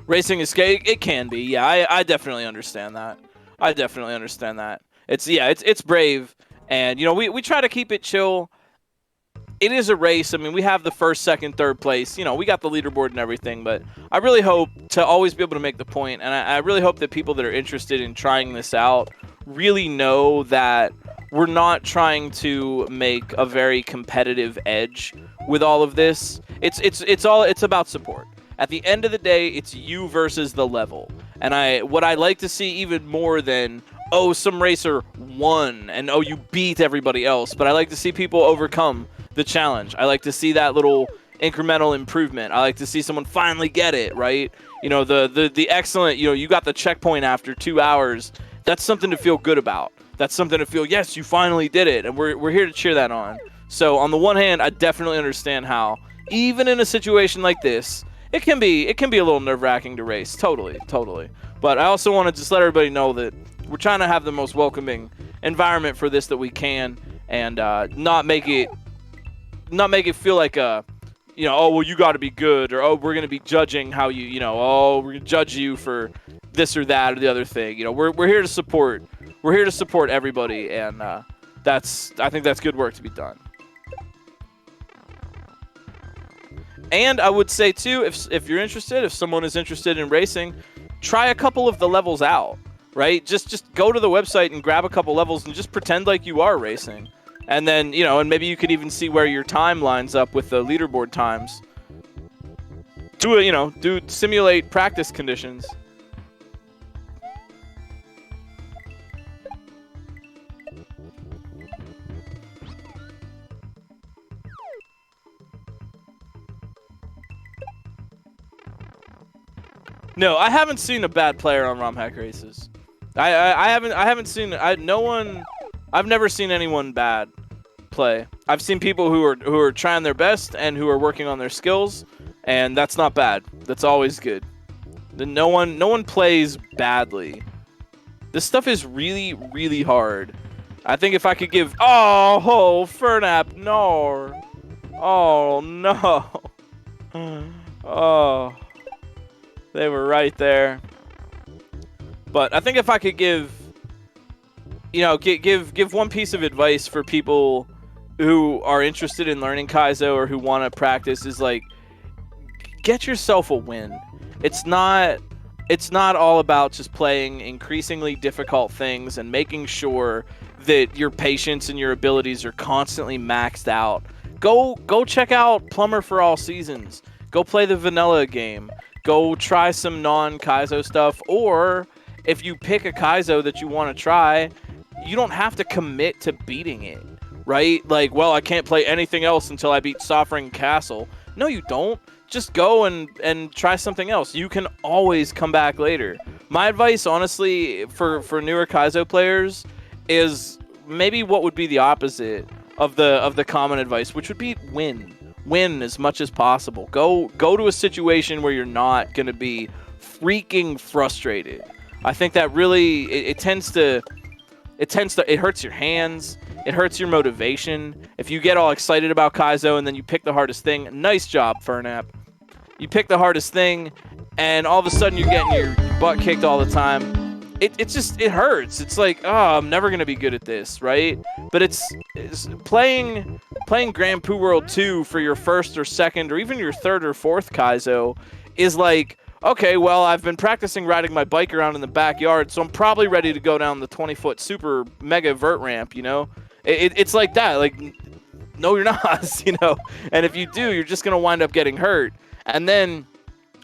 Racing is gay. It can be. Yeah, I definitely understand that. It's brave, and we try to keep it chill. It is a race. I mean, we have the first, second, third place. We got the leaderboard and everything, but I really hope to always be able to make the point, and I really hope that people that are interested in trying this out really know that we're not trying to make a very competitive edge with all of this. It's about support. At the end of the day, it's you versus the level. And what I like to see even more than, oh, some racer won and oh, you beat everybody else, but I like to see people overcome the challenge. I like to see that little incremental improvement. I like to see someone finally get it, right? The excellent, you got the checkpoint after 2 hours. That's something to feel good about. That's something to feel, yes, you finally did it, and we're here to cheer that on. So on the one hand, I definitely understand how, even in a situation like this, it can be a little nerve-wracking to race. Totally. But I also want to just let everybody know that we're trying to have the most welcoming environment for this that we can, and not make it feel like oh, well, you got to be good, or oh, we're going to be judging how oh, we're going to judge you for this or that or the other thing. We're here to support. We're here to support everybody, and I think that's good work to be done. And I would say too, if you're interested, if someone is interested in racing, try a couple of the levels out, right? Just go to the website and grab a couple levels and just pretend like you are racing. And then, and maybe you could even see where your time lines up with the leaderboard times. Do simulate practice conditions. No, I haven't seen a bad player on Romhack races. I haven't seen no one. I've never seen anyone bad play. I've seen people who are trying their best and who are working on their skills, and that's not bad. That's always good. No one plays badly. This stuff is really, really hard. I think if I could give... Oh, Fernap, no. Oh, no. Oh. They were right there. But I think if I could give... You know, give one piece of advice for people who are interested in learning Kaizo or who want to practice is, like, get yourself a win. It's not all about just playing increasingly difficult things and making sure that your patience and your abilities are constantly maxed out. Go check out Plumber for All Seasons. Go play the vanilla game. Go try some non-Kaizo stuff. Or if you pick a Kaizo that you want to try, you don't have to commit to beating it, right? Like, well, I can't play anything else until I beat Sovereign Castle. No, you don't. Just go and try something else. You can always come back later. My advice, honestly, for newer Kaizo players is maybe what would be the opposite of the common advice, which would be win as much as possible. Go to a situation where you're not going to be freaking frustrated. I think that really it hurts your hands. It hurts your motivation. If you get all excited about Kaizo and then you pick the hardest thing, nice job, Fernap. You pick the hardest thing, and all of a sudden you're getting your butt kicked all the time. It hurts. It's like, oh, I'm never gonna be good at this, right? But it's playing Grand Poo World 2 for your first or second or even your third or fourth Kaizo is like, okay, well, I've been practicing riding my bike around in the backyard, so I'm probably ready to go down the 20-foot super mega vert ramp, you know? It's like that. Like, no, you're not, you know? And if you do, you're just going to wind up getting hurt. And then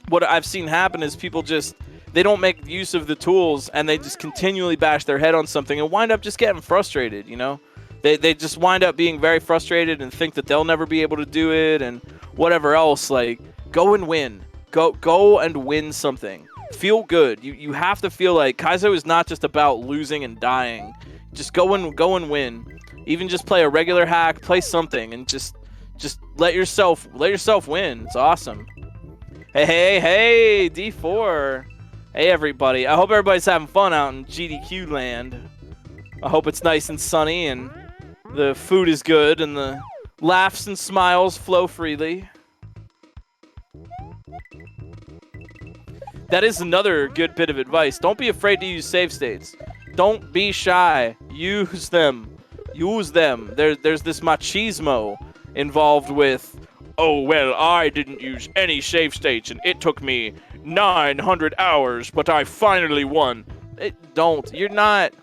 what I've seen happen is people they don't make use of the tools, and they just continually bash their head on something and wind up just getting frustrated, you know? They just wind up being very frustrated and think that they'll never be able to do it and whatever else. Like, go and win. Go and win something. Feel good. You have to feel like Kaizo is not just about losing and dying. Just go and win. Even just play a regular hack, play something, and just let yourself win. It's awesome. Hey, D4. Hey, everybody. I hope everybody's having fun out in GDQ land. I hope it's nice and sunny and the food is good and the laughs and smiles flow freely. That is another good bit of advice. Don't be afraid to use save states. Don't be shy. Use them. Use them. There's this machismo involved with, oh, well, I didn't use any save states and it took me 900 hours, but I finally won. Don't. You're not.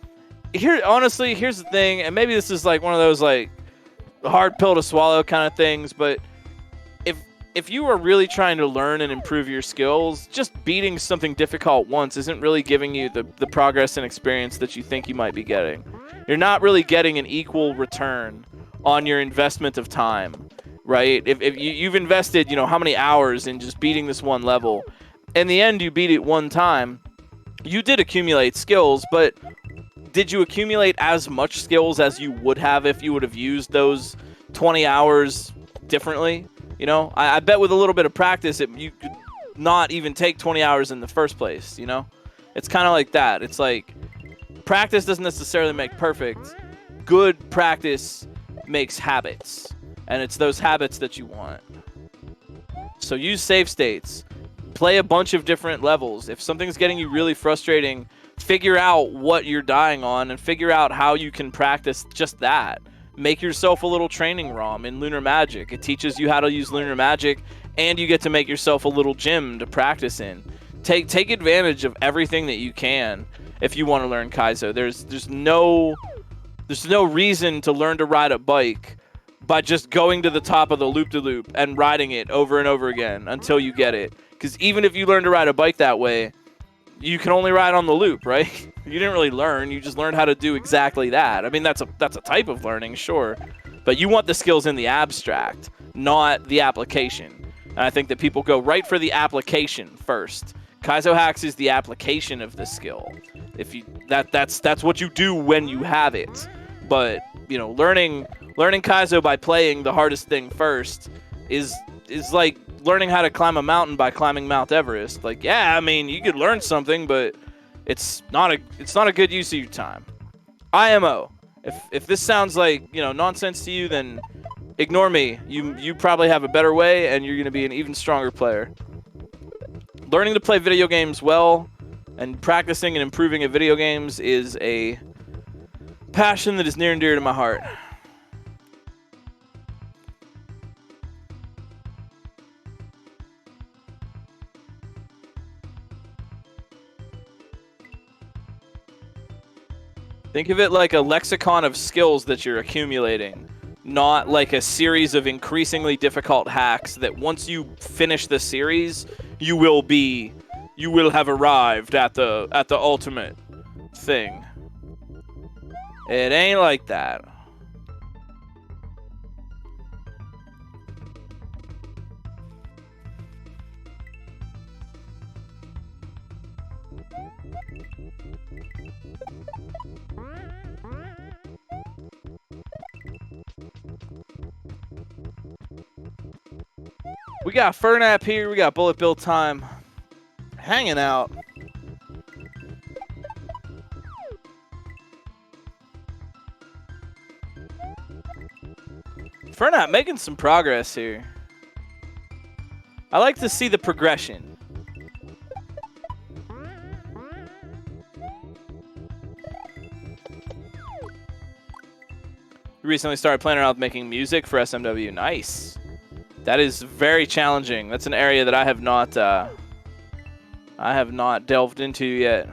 Here, honestly, here's the thing, and maybe this is like one of those like hard pill to swallow kind of things, but if you are really trying to learn and improve your skills, just beating something difficult once isn't really giving you the progress and experience that you think you might be getting. You're not really getting an equal return on your investment of time, right? If you've invested, you know, how many hours in just beating this one level, in the end you beat it one time, you did accumulate skills, but did you accumulate as much skills as you would have if you would have used those 20 hours differently? You know, I bet with a little bit of practice, you could not even take 20 hours in the first place, you know? It's kind of like that. It's like practice doesn't necessarily make perfect. Good practice makes habits, and it's those habits that you want. So use save states. Play a bunch of different levels. If something's getting you really frustrating, figure out what you're dying on and figure out how you can practice just that. Make yourself a little training ROM in Lunar Magic. It teaches you how to use Lunar Magic, and you get to make yourself a little gym to practice in. Take advantage of everything that you can if you want to learn Kaizo. There's no reason to learn to ride a bike by just going to the top of the loop-de-loop and riding it over and over again until you get it. Because even if you learn to ride a bike that way, you can only ride on the loop, right? You didn't really learn. You just learned how to do exactly that. I mean, that's a type of learning, sure. But you want the skills in the abstract, not the application. And I think that people go right for the application first. Kaizo hacks is the application of the skill. If you that's what you do when you have it. But learning Kaizo by playing the hardest thing first is like learning how to climb a mountain by climbing Mount Everest. Like, yeah, I mean, you could learn something, but it's not a good use of your time. IMO. If this sounds like nonsense to you, then ignore me. You probably have a better way, and you're going to be an even stronger player. Learning to play video games well and practicing and improving at video games is a passion that is near and dear to my heart. Think of it like a lexicon of skills that you're accumulating, not like a series of increasingly difficult hacks that once you finish the series, you will have arrived at the ultimate thing. It ain't like that. We got Fernap here. We got Bullet Bill Time hanging out. Fernap making some progress here. I like to see the progression. We recently started playing around with making music for SMW. Nice. That is very challenging. That's an area that I have not delved into yet.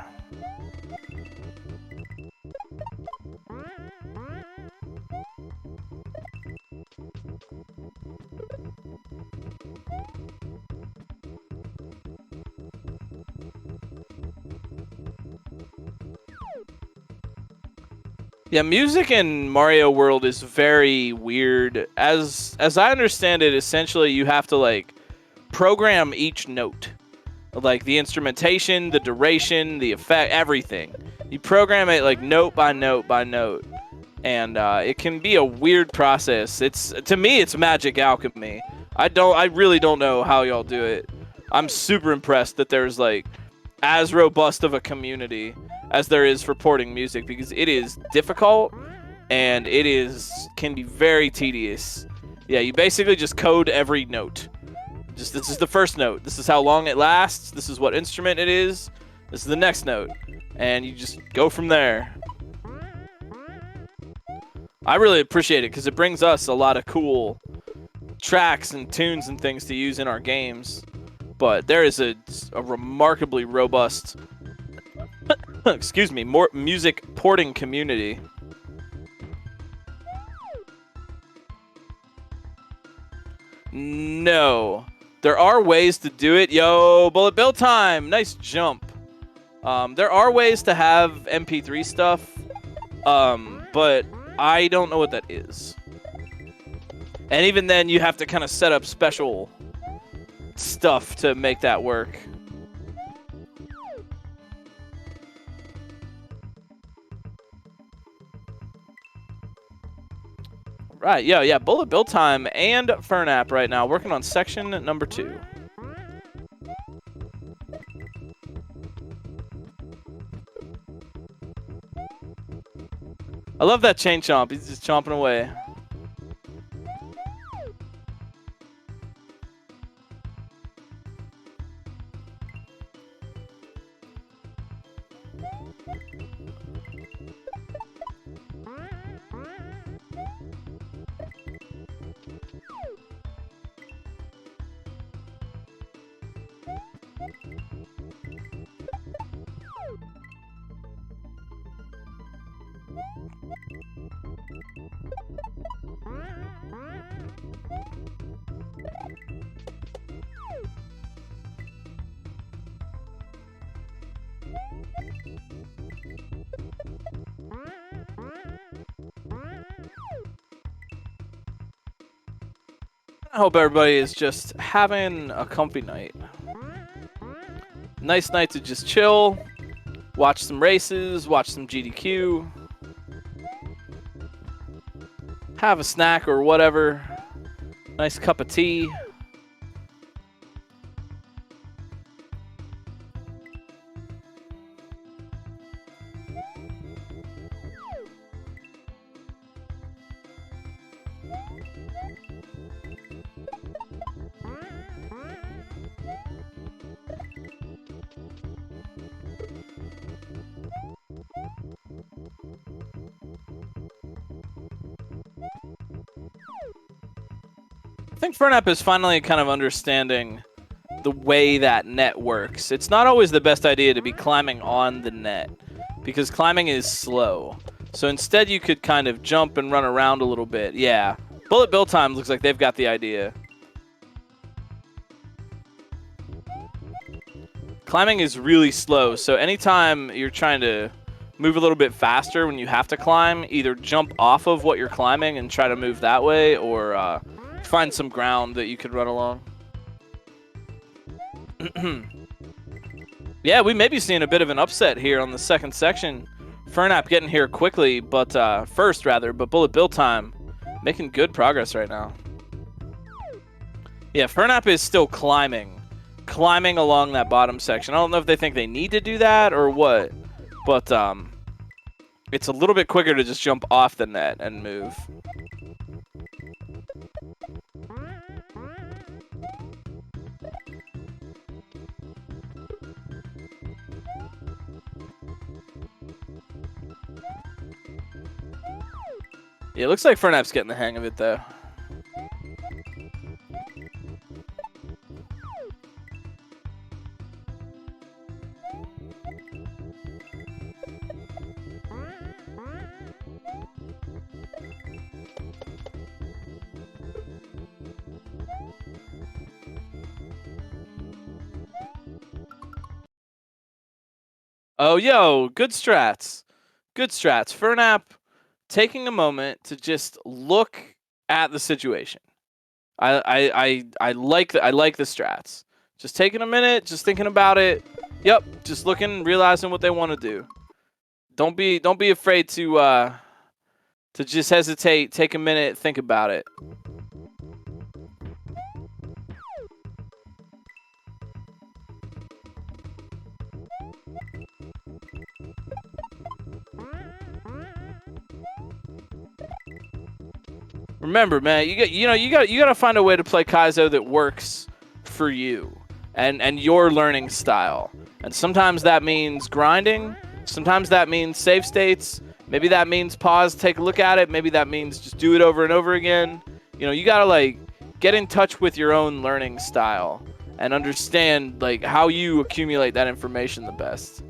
Yeah, music in Mario World is very weird. As I understand it, essentially you have to like program each note. Like the instrumentation, the duration, the effect, everything. You program it like note by note by note. And it can be a weird process. To me it's magic alchemy. I really don't know how y'all do it. I'm super impressed that there's like as robust of a community as there is for porting music, because it is difficult and can be very tedious. Yeah, you basically just code every note. Just this is the first note. This is how long it lasts. This is what instrument it is. This is the next note. And you just go from there. I really appreciate it because it brings us a lot of cool tracks and tunes and things to use in our games. But there is a remarkably robust excuse me, more music porting community. No. There are ways to do it. Yo, Bullet Bill Time. Nice jump. There are ways to have MP3 stuff, but I don't know what that is. And even then, you have to kind of set up special stuff to make that work. Right, yeah, Bullet Bill Time and Fernap right now, working on section number 2. I love that chain chomp. He's just chomping away. I hope everybody is just having a comfy night. Nice night to just chill, watch some races, watch some GDQ, have a snack or whatever. Nice cup of tea. I think Fernap is finally kind of understanding the way that net works. It's not always the best idea to be climbing on the net because climbing is slow. So instead you could kind of jump and run around a little bit. Yeah. Bullet Bill Time looks like they've got the idea. Climbing is really slow, so anytime you're trying to move a little bit faster when you have to climb, either jump off of what you're climbing and try to move that way, or find some ground that you could run along. Yeah, we may be seeing a bit of an upset here on the second section. Fernap getting here quickly, but but Bullet Bill Time making good progress right now. Yeah, Fernap is still climbing along that bottom section. I don't know if they think they need to do that or what, but it's a little bit quicker to just jump off the net and move. Yeah, it looks like Fernap's getting the hang of it, though. Oh, yo, good strats. Good strats. Fernap taking a moment to just look at the situation. I like the strats. Just taking a minute, just thinking about it. Yep, just looking, realizing what they want to do. Don't be afraid to just hesitate, take a minute, think about it. Remember, man, you gotta find a way to play Kaizo that works for you and your learning style. And sometimes that means grinding. Sometimes that means save states. Maybe that means pause, take a look at it. Maybe that means just do it over and over again. You know, you gotta like get in touch with your own learning style and understand like how you accumulate that information the best.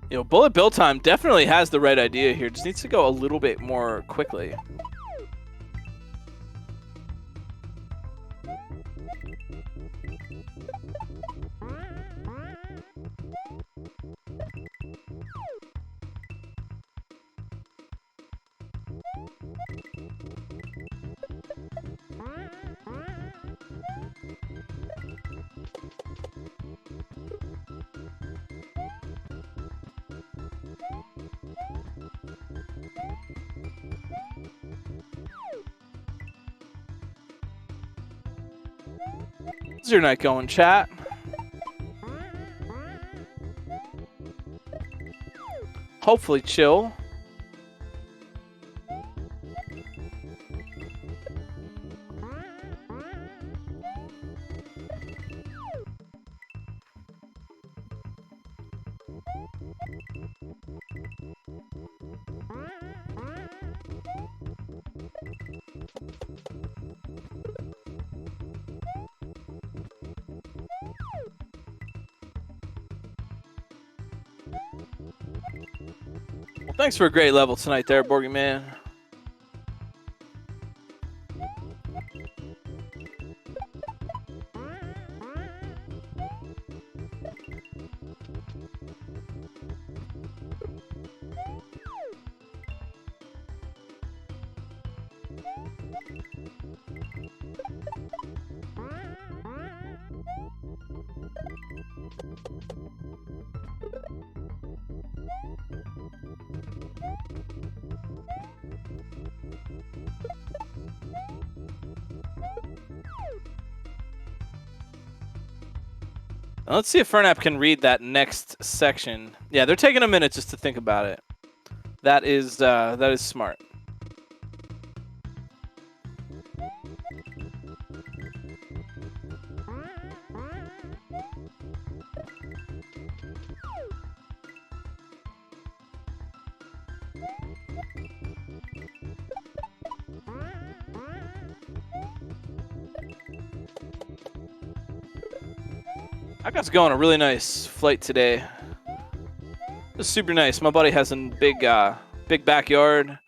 You know, Bullet Bill Time definitely has the right idea here. Just needs to go a little bit more quickly. How's your night going, chat? Hopefully chill. Well, thanks for a great level tonight there, TheBourgyman. Now let's see if Fernap can read that next section. Yeah, they're taking a minute just to think about it. That is smart. I got to go on a really nice flight today. It was super nice. My buddy has a big backyard,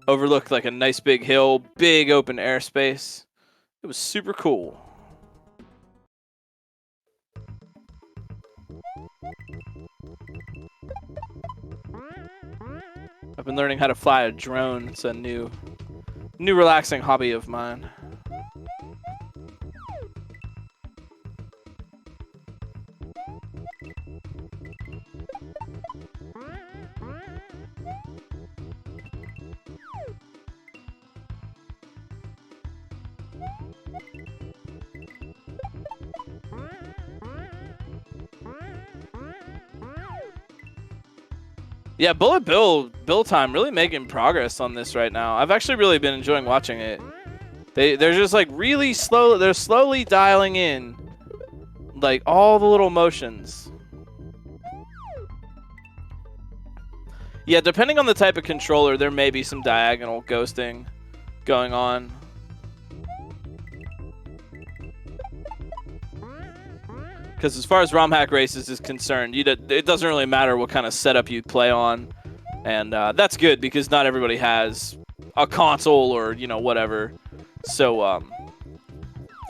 overlooked like a nice big hill, big open airspace. It was super cool. I've been learning how to fly a drone. It's a new relaxing hobby of mine. Yeah, Bullet Bill time really making progress on this right now. I've actually really been enjoying watching it. They're just like really slow. They're slowly dialing in like all the little motions. Yeah, depending on the type of controller, there may be some diagonal ghosting going on. Because as far as Romhack Races is concerned, it doesn't really matter what kind of setup you play on. And that's good because not everybody has a console or, whatever. So,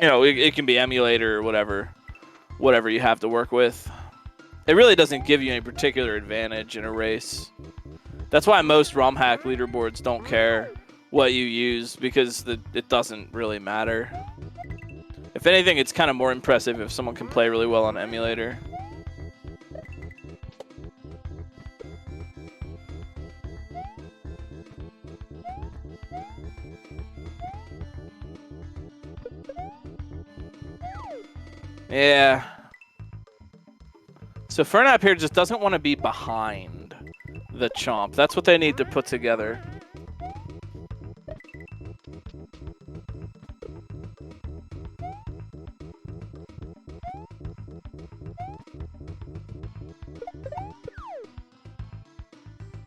it can be emulator or whatever you have to work with. It really doesn't give you any particular advantage in a race. That's why most Romhack leaderboards don't care what you use because it doesn't really matter. If anything, it's kind of more impressive if someone can play really well on emulator. Yeah. So Fernap here just doesn't want to be behind the Chomp. That's what they need to put together.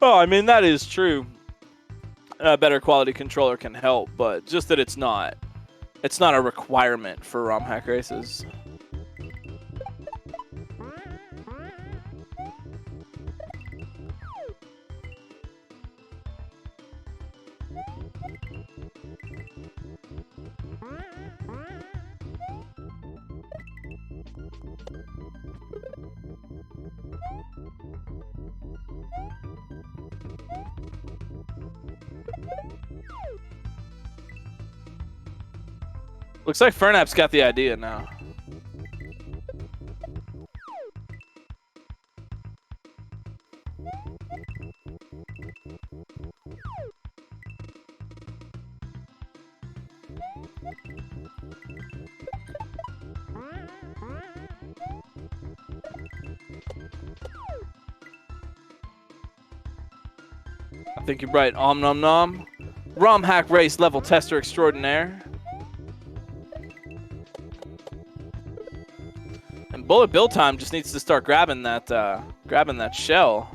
Oh, I mean, that is true. A better quality controller can help, but just that it's not a requirement for Romhack races. Looks like Fernap's got the idea now. I think you're right. Om nom nom. Romhack race level tester extraordinaire. And Bullet Bill time just needs to start grabbing that shell.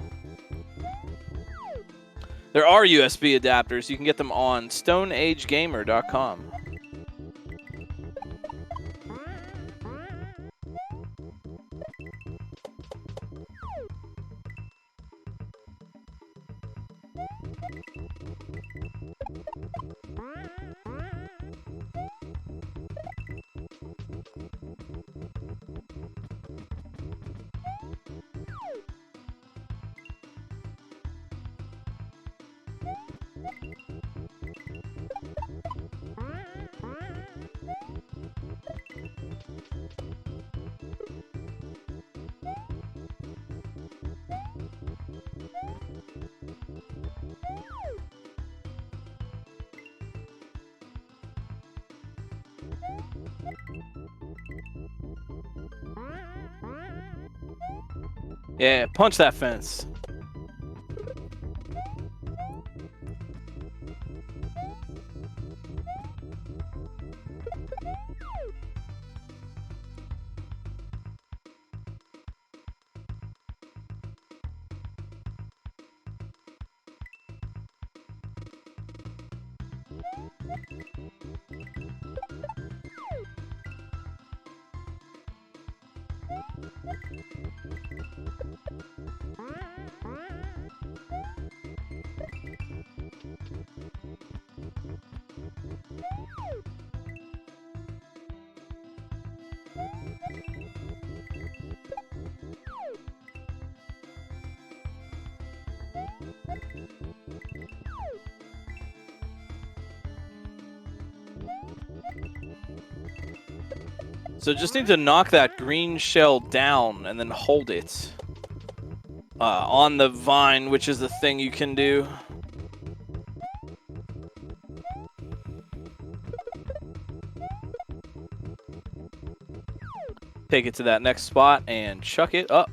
There are USB adapters. You can get them on stoneagegamer.com. Yeah, punch that fence. So just need to knock that green shell down and then hold it on the vine, which is the thing you can do. Take it to that next spot and chuck it up.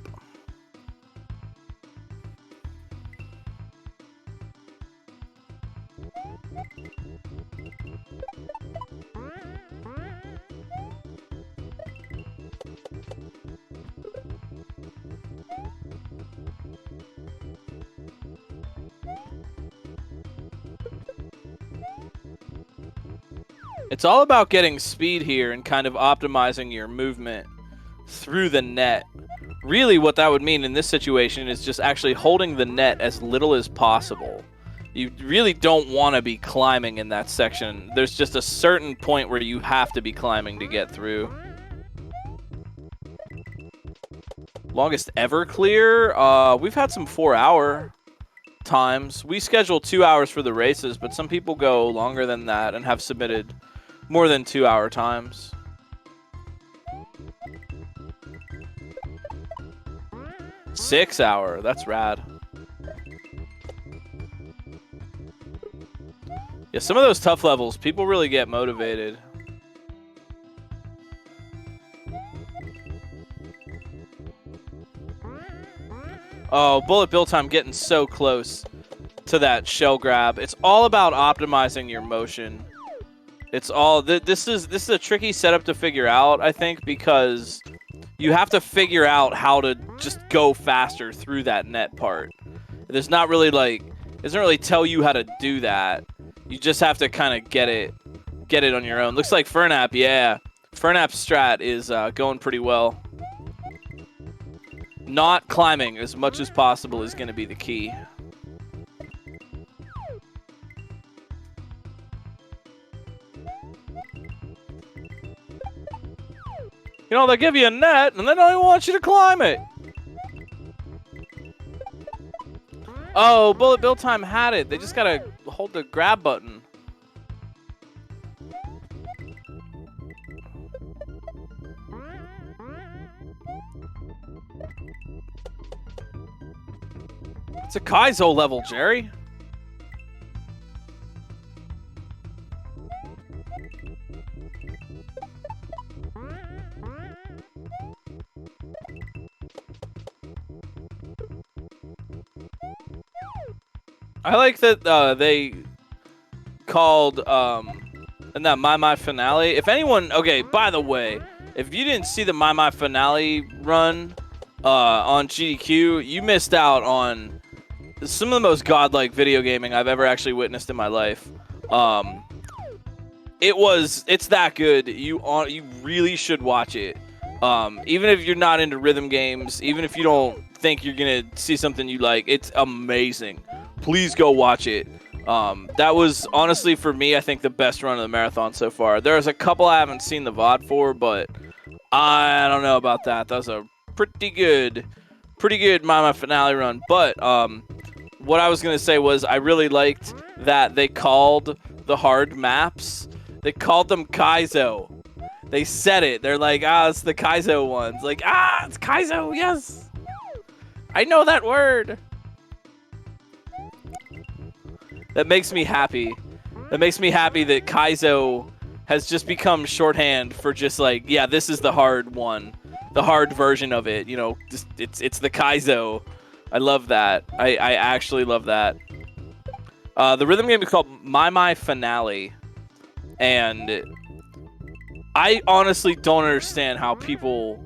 It's all about getting speed here and kind of optimizing your movement through the net. Really what that would mean in this situation is just actually holding the net as little as possible. You really don't want to be climbing in that section. There's just a certain point where you have to be climbing to get through. Longest ever clear? We've had some 4-hour times. We schedule 2 hours for the races, but some people go longer than that and have submitted more than 2-hour times. Six-hour, that's rad. Yeah, some of those tough levels, people really get motivated. Oh, bullet bill time getting so close to that shell grab. It's all about optimizing your motion. It's all this is a tricky setup to figure out, I think, because you have to figure out how to just go faster through that net part. There's not really like it doesn't really tell you how to do that. You just have to kind of get it on your own. Looks like Fernap, yeah. Fernap's strat is going pretty well. Not climbing as much as possible is going to be the key. You know, they give you a net, and they don't even want you to climb it. Oh, bullet bill time had it. They just gotta hold the grab button. It's a Kaizo level, Jerry. I like that they called in that My finale. If anyone, okay, by the way, if you didn't see the My finale run on GDQ, you missed out on some of the most godlike video gaming I've ever actually witnessed in my life. It's that good. You really should watch it. Even if you're not into rhythm games, even if you don't think you're gonna see something you like, it's amazing. Please go watch it. That was honestly for me, I think the best run of the marathon so far. There's a couple I haven't seen the VOD for, but I don't know about that. That was a pretty good My finale run. But what I was gonna say was I really liked that they called the hard maps. They called them Kaizo. They said it. They're like, it's the Kaizo ones. Like, it's Kaizo. Yes, I know that word. That makes me happy. That makes me happy that Kaizo has just become shorthand for just like, yeah, this is the hard one, the hard version of it. You know, it's the Kaizo. I love that. I actually love that. The rhythm game is called My Finale, and I honestly don't understand how people.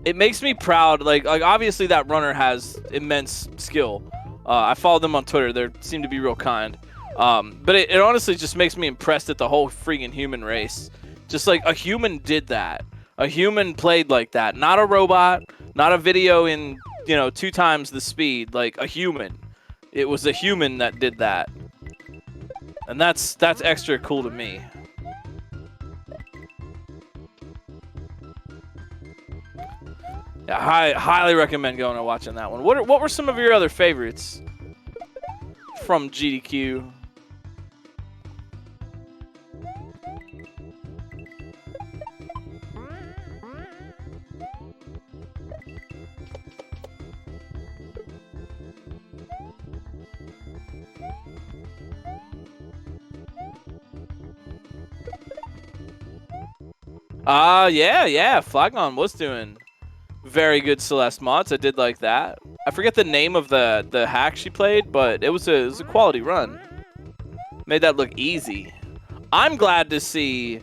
It makes me proud. Like obviously that runner has immense skill. I follow them on Twitter. They seem to be real kind. But it honestly just makes me impressed at the whole freaking human race. Just like a human did that. A human played like that. Not a robot. Not a video in 2 times the speed. Like a human. It was a human that did that. And that's extra cool to me. Yeah, highly recommend going and watching that one. What were some of your other favorites from GDQ? Yeah, Flagon was doing very good Celeste mods. I did like that. I forget the name of the hack she played, but it was a quality run. Made that look easy. I'm glad to see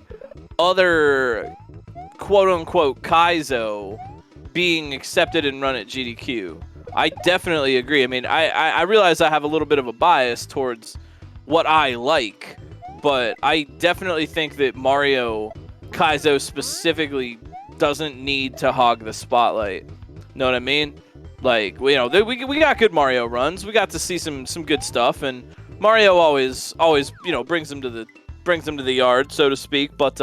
other quote-unquote Kaizo being accepted and run at GDQ. I definitely agree. I mean, I realize I have a little bit of a bias towards what I like, but I definitely think that Mario Kaizo specifically doesn't need to hog the spotlight. Know what I mean? Like, we got good Mario runs. We got to see some good stuff, and Mario always brings them to the yard, so to speak. But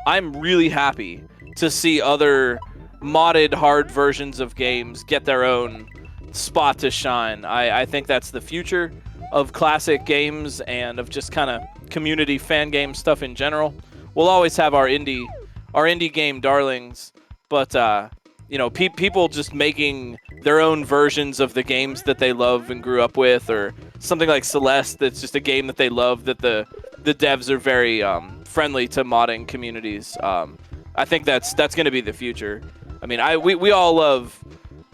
I'm really happy to see other modded hard versions of games get their own spot to shine. I think that's the future of classic games and of just kind of community fan game stuff in general. We'll always have our indie game darlings, but people just making their own versions of the games that they love and grew up with, or something like Celeste that's just a game that they love, that the devs are very friendly to modding communities. I think that's going to be the future. I mean, we all love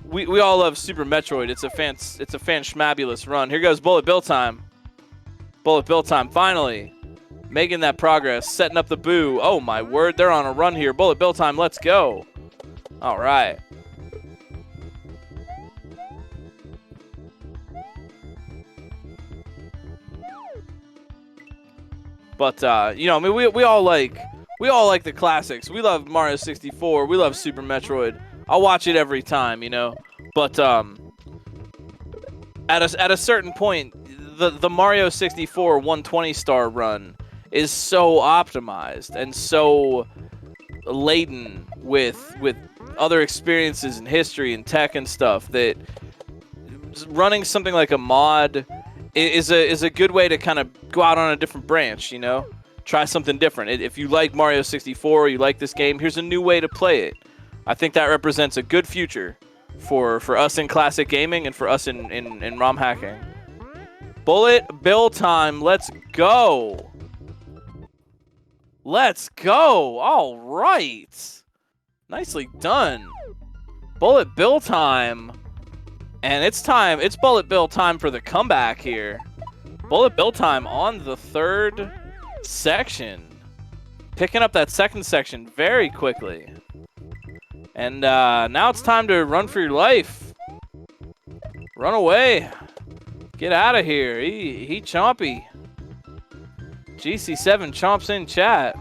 Super Metroid. It's a fan schmabulous run. Here goes Bullet Bill time. Bullet Bill time finally. Making that progress, setting up the boo. Oh my word, they're on a run here. Bullet Bill time, let's go. All right. But I mean, we all like the classics. We love Mario 64. We love Super Metroid. I'll watch it every time, But at a certain point, the Mario 64 120 star run is so optimized and so laden with other experiences and history and tech and stuff that running something like a mod is a good way to kind of go out on a different branch, Try something different. If you like Mario 64, you like this game, here's a new way to play it. I think that represents a good future for us in classic gaming and for us in ROM hacking. Bullet Bill time, let's go. Let's go. All right. Nicely done. Bullet Bill time. And it's time. It's Bullet Bill time for the comeback here. Bullet Bill time on the 3rd section. Picking up that 2nd section very quickly. And now it's time to run for your life. Run away. Get out of here. He chompy. GC7 chomps in chat.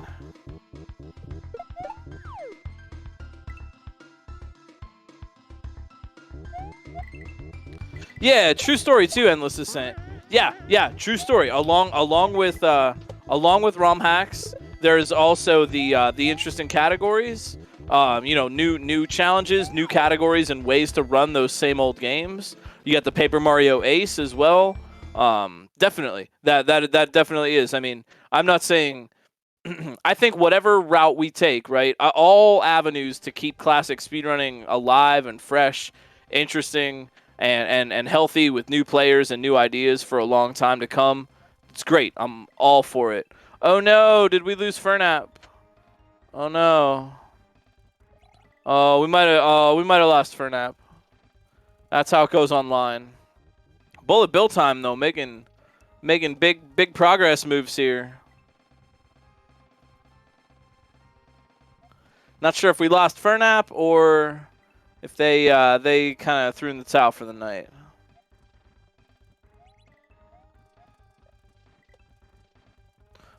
Yeah, true story too. Endless Ascent. Yeah, true story. Along with ROM hacks, there's also the interesting categories. New challenges, new categories, and ways to run those same old games. You got the Paper Mario Ace as well. Definitely. That definitely is. I mean, I'm not saying I think whatever route we take, right? All avenues to keep classic speedrunning alive and fresh, interesting, and healthy with new players and new ideas for a long time to come. It's great. I'm all for it. Oh no, did we lose Fernap? Oh no. Oh, we might have lost Fernap. That's how it goes online. Bullet Bill time though, making big progress moves here. Not sure if we lost Fernap or if they kind of threw in the towel for the night.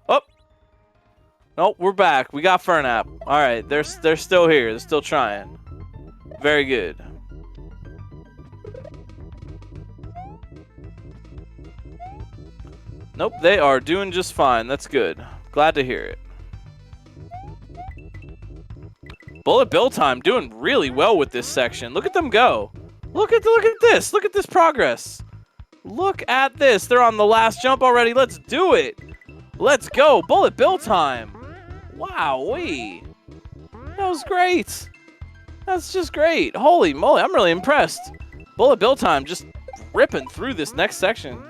Oh, nope, we're back. We got Fernap. All right, they're still here. They're still trying. Very good. Nope, they are doing just fine. That's good. Glad to hear it. Bullet Bill time doing really well with this section. Look at them go. Look at this. Look at this progress. Look at this. They're on the last jump already. Let's do it. Let's go. Bullet Bill time. Wowee. That was great. That's just great. Holy moly, I'm really impressed. Bullet Bill time just ripping through this next section.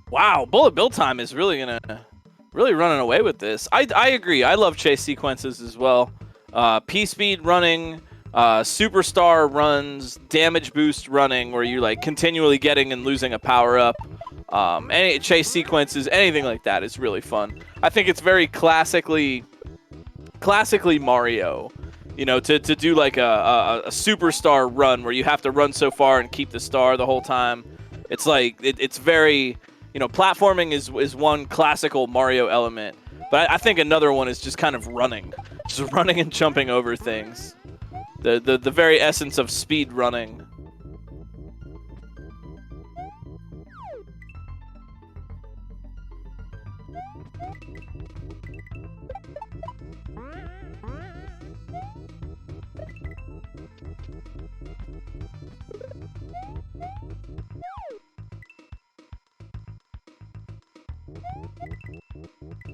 Wow, Bullet Bill time is really running away with this. I agree. I love chase sequences as well. P-speed running, superstar runs, damage boost running, where you're like continually getting and losing a power up. Any chase sequences, anything like that is really fun. I think it's very classically Mario. You know, to do like a superstar run where you have to run so far and keep the star the whole time. It's like it's very, you know, platforming is one classical Mario element, but I think another one is just kind of running and jumping over things. The very essence of speed running.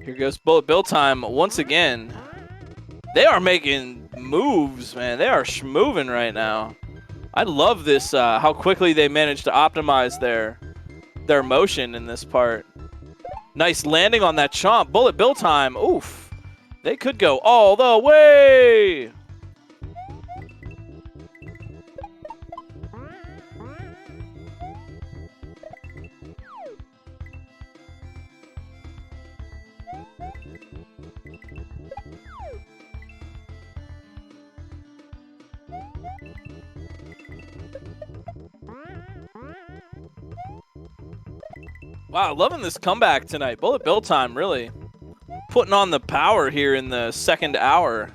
Here goes Bullet Bill time once again. They are making moves, man. They are schmoving right now. I love this, how quickly they managed to optimize their motion in this part. Nice landing on that chomp. Bullet Bill time. Oof. They could go all the way. Wow, loving this comeback tonight. Bullet Bill time really putting on the power here in the second hour.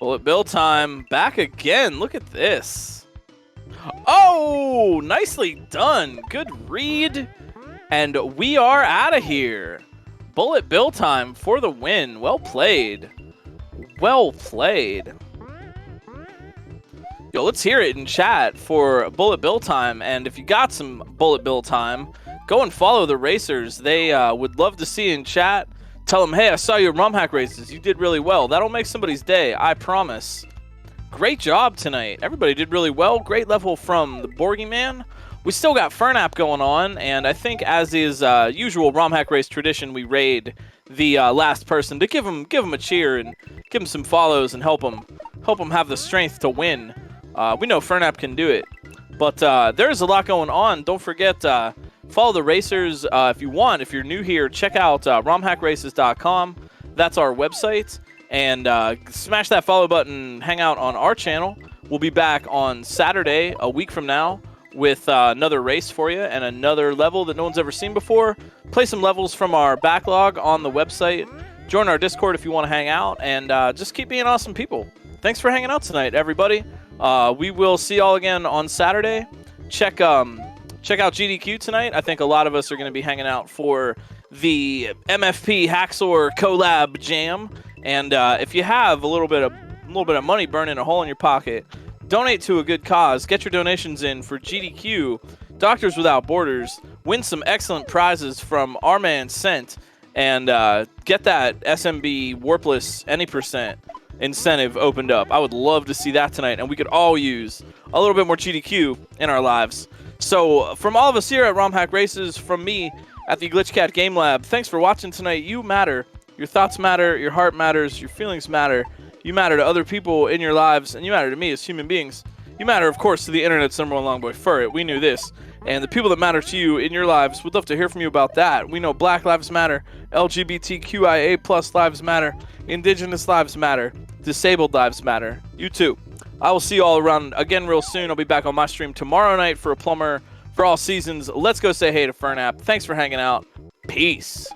Bullet Bill time back again. Look at this. Oh, nicely done. Good read. And we are out of here. Bullet Bill time for the win. Well played. Well played. Yo, let's hear it in chat for Bullet Bill time. And if you got some Bullet Bill time, go and follow the racers. They would love to see in chat. Tell them, hey, I saw your Romhack races. You did really well. That'll make somebody's day, I promise. Great job tonight. Everybody did really well. Great level from TheBourgyman. We still got Fernap going on, and I think, as is usual Romhack race tradition, we raid the last person to give him a cheer and give him some follows and help him have the strength to win. We know Fernap can do it, but there's a lot going on. Don't forget, follow the racers if you want. If you're new here, check out romhackraces.com. That's our website, and smash that follow button. Hang out on our channel. We'll be back on Saturday, a week from now, with another race for you and another level that no one's ever seen before. Play some levels from our backlog on the website. Join our Discord if you want to hang out, and just keep being awesome people. Thanks for hanging out tonight, everybody. We will see y'all again on Saturday. check out GDQ tonight. I think a lot of us are going to be hanging out for the MFP Haxor collab jam. And if you have a little bit of money burning a hole in your pocket, donate to a good cause. Get your donations in for GDQ, Doctors Without Borders. Win some excellent prizes from our man Cent, and get that SMB Warpless any percent incentive opened up. I would love to see that tonight, and we could all use a little bit more GDQ in our lives. So from all of us here at Romhack Races, from me at the Glitchcat Game Lab, thanks for watching tonight. You matter. Your thoughts matter. Your heart matters. Your feelings matter. You matter to other people in your lives, and you matter to me as human beings. You matter, of course, to the internet's #1 longboy Furret. We knew this. And the people that matter to you in your lives, we'd love to hear from you about that. We know Black Lives Matter, LGBTQIA+ lives matter, Indigenous lives matter, Disabled lives matter. You too. I will see you all around again real soon. I'll be back on my stream tomorrow night for a plumber for all seasons. Let's go say hey to Fernap. Thanks for hanging out. Peace.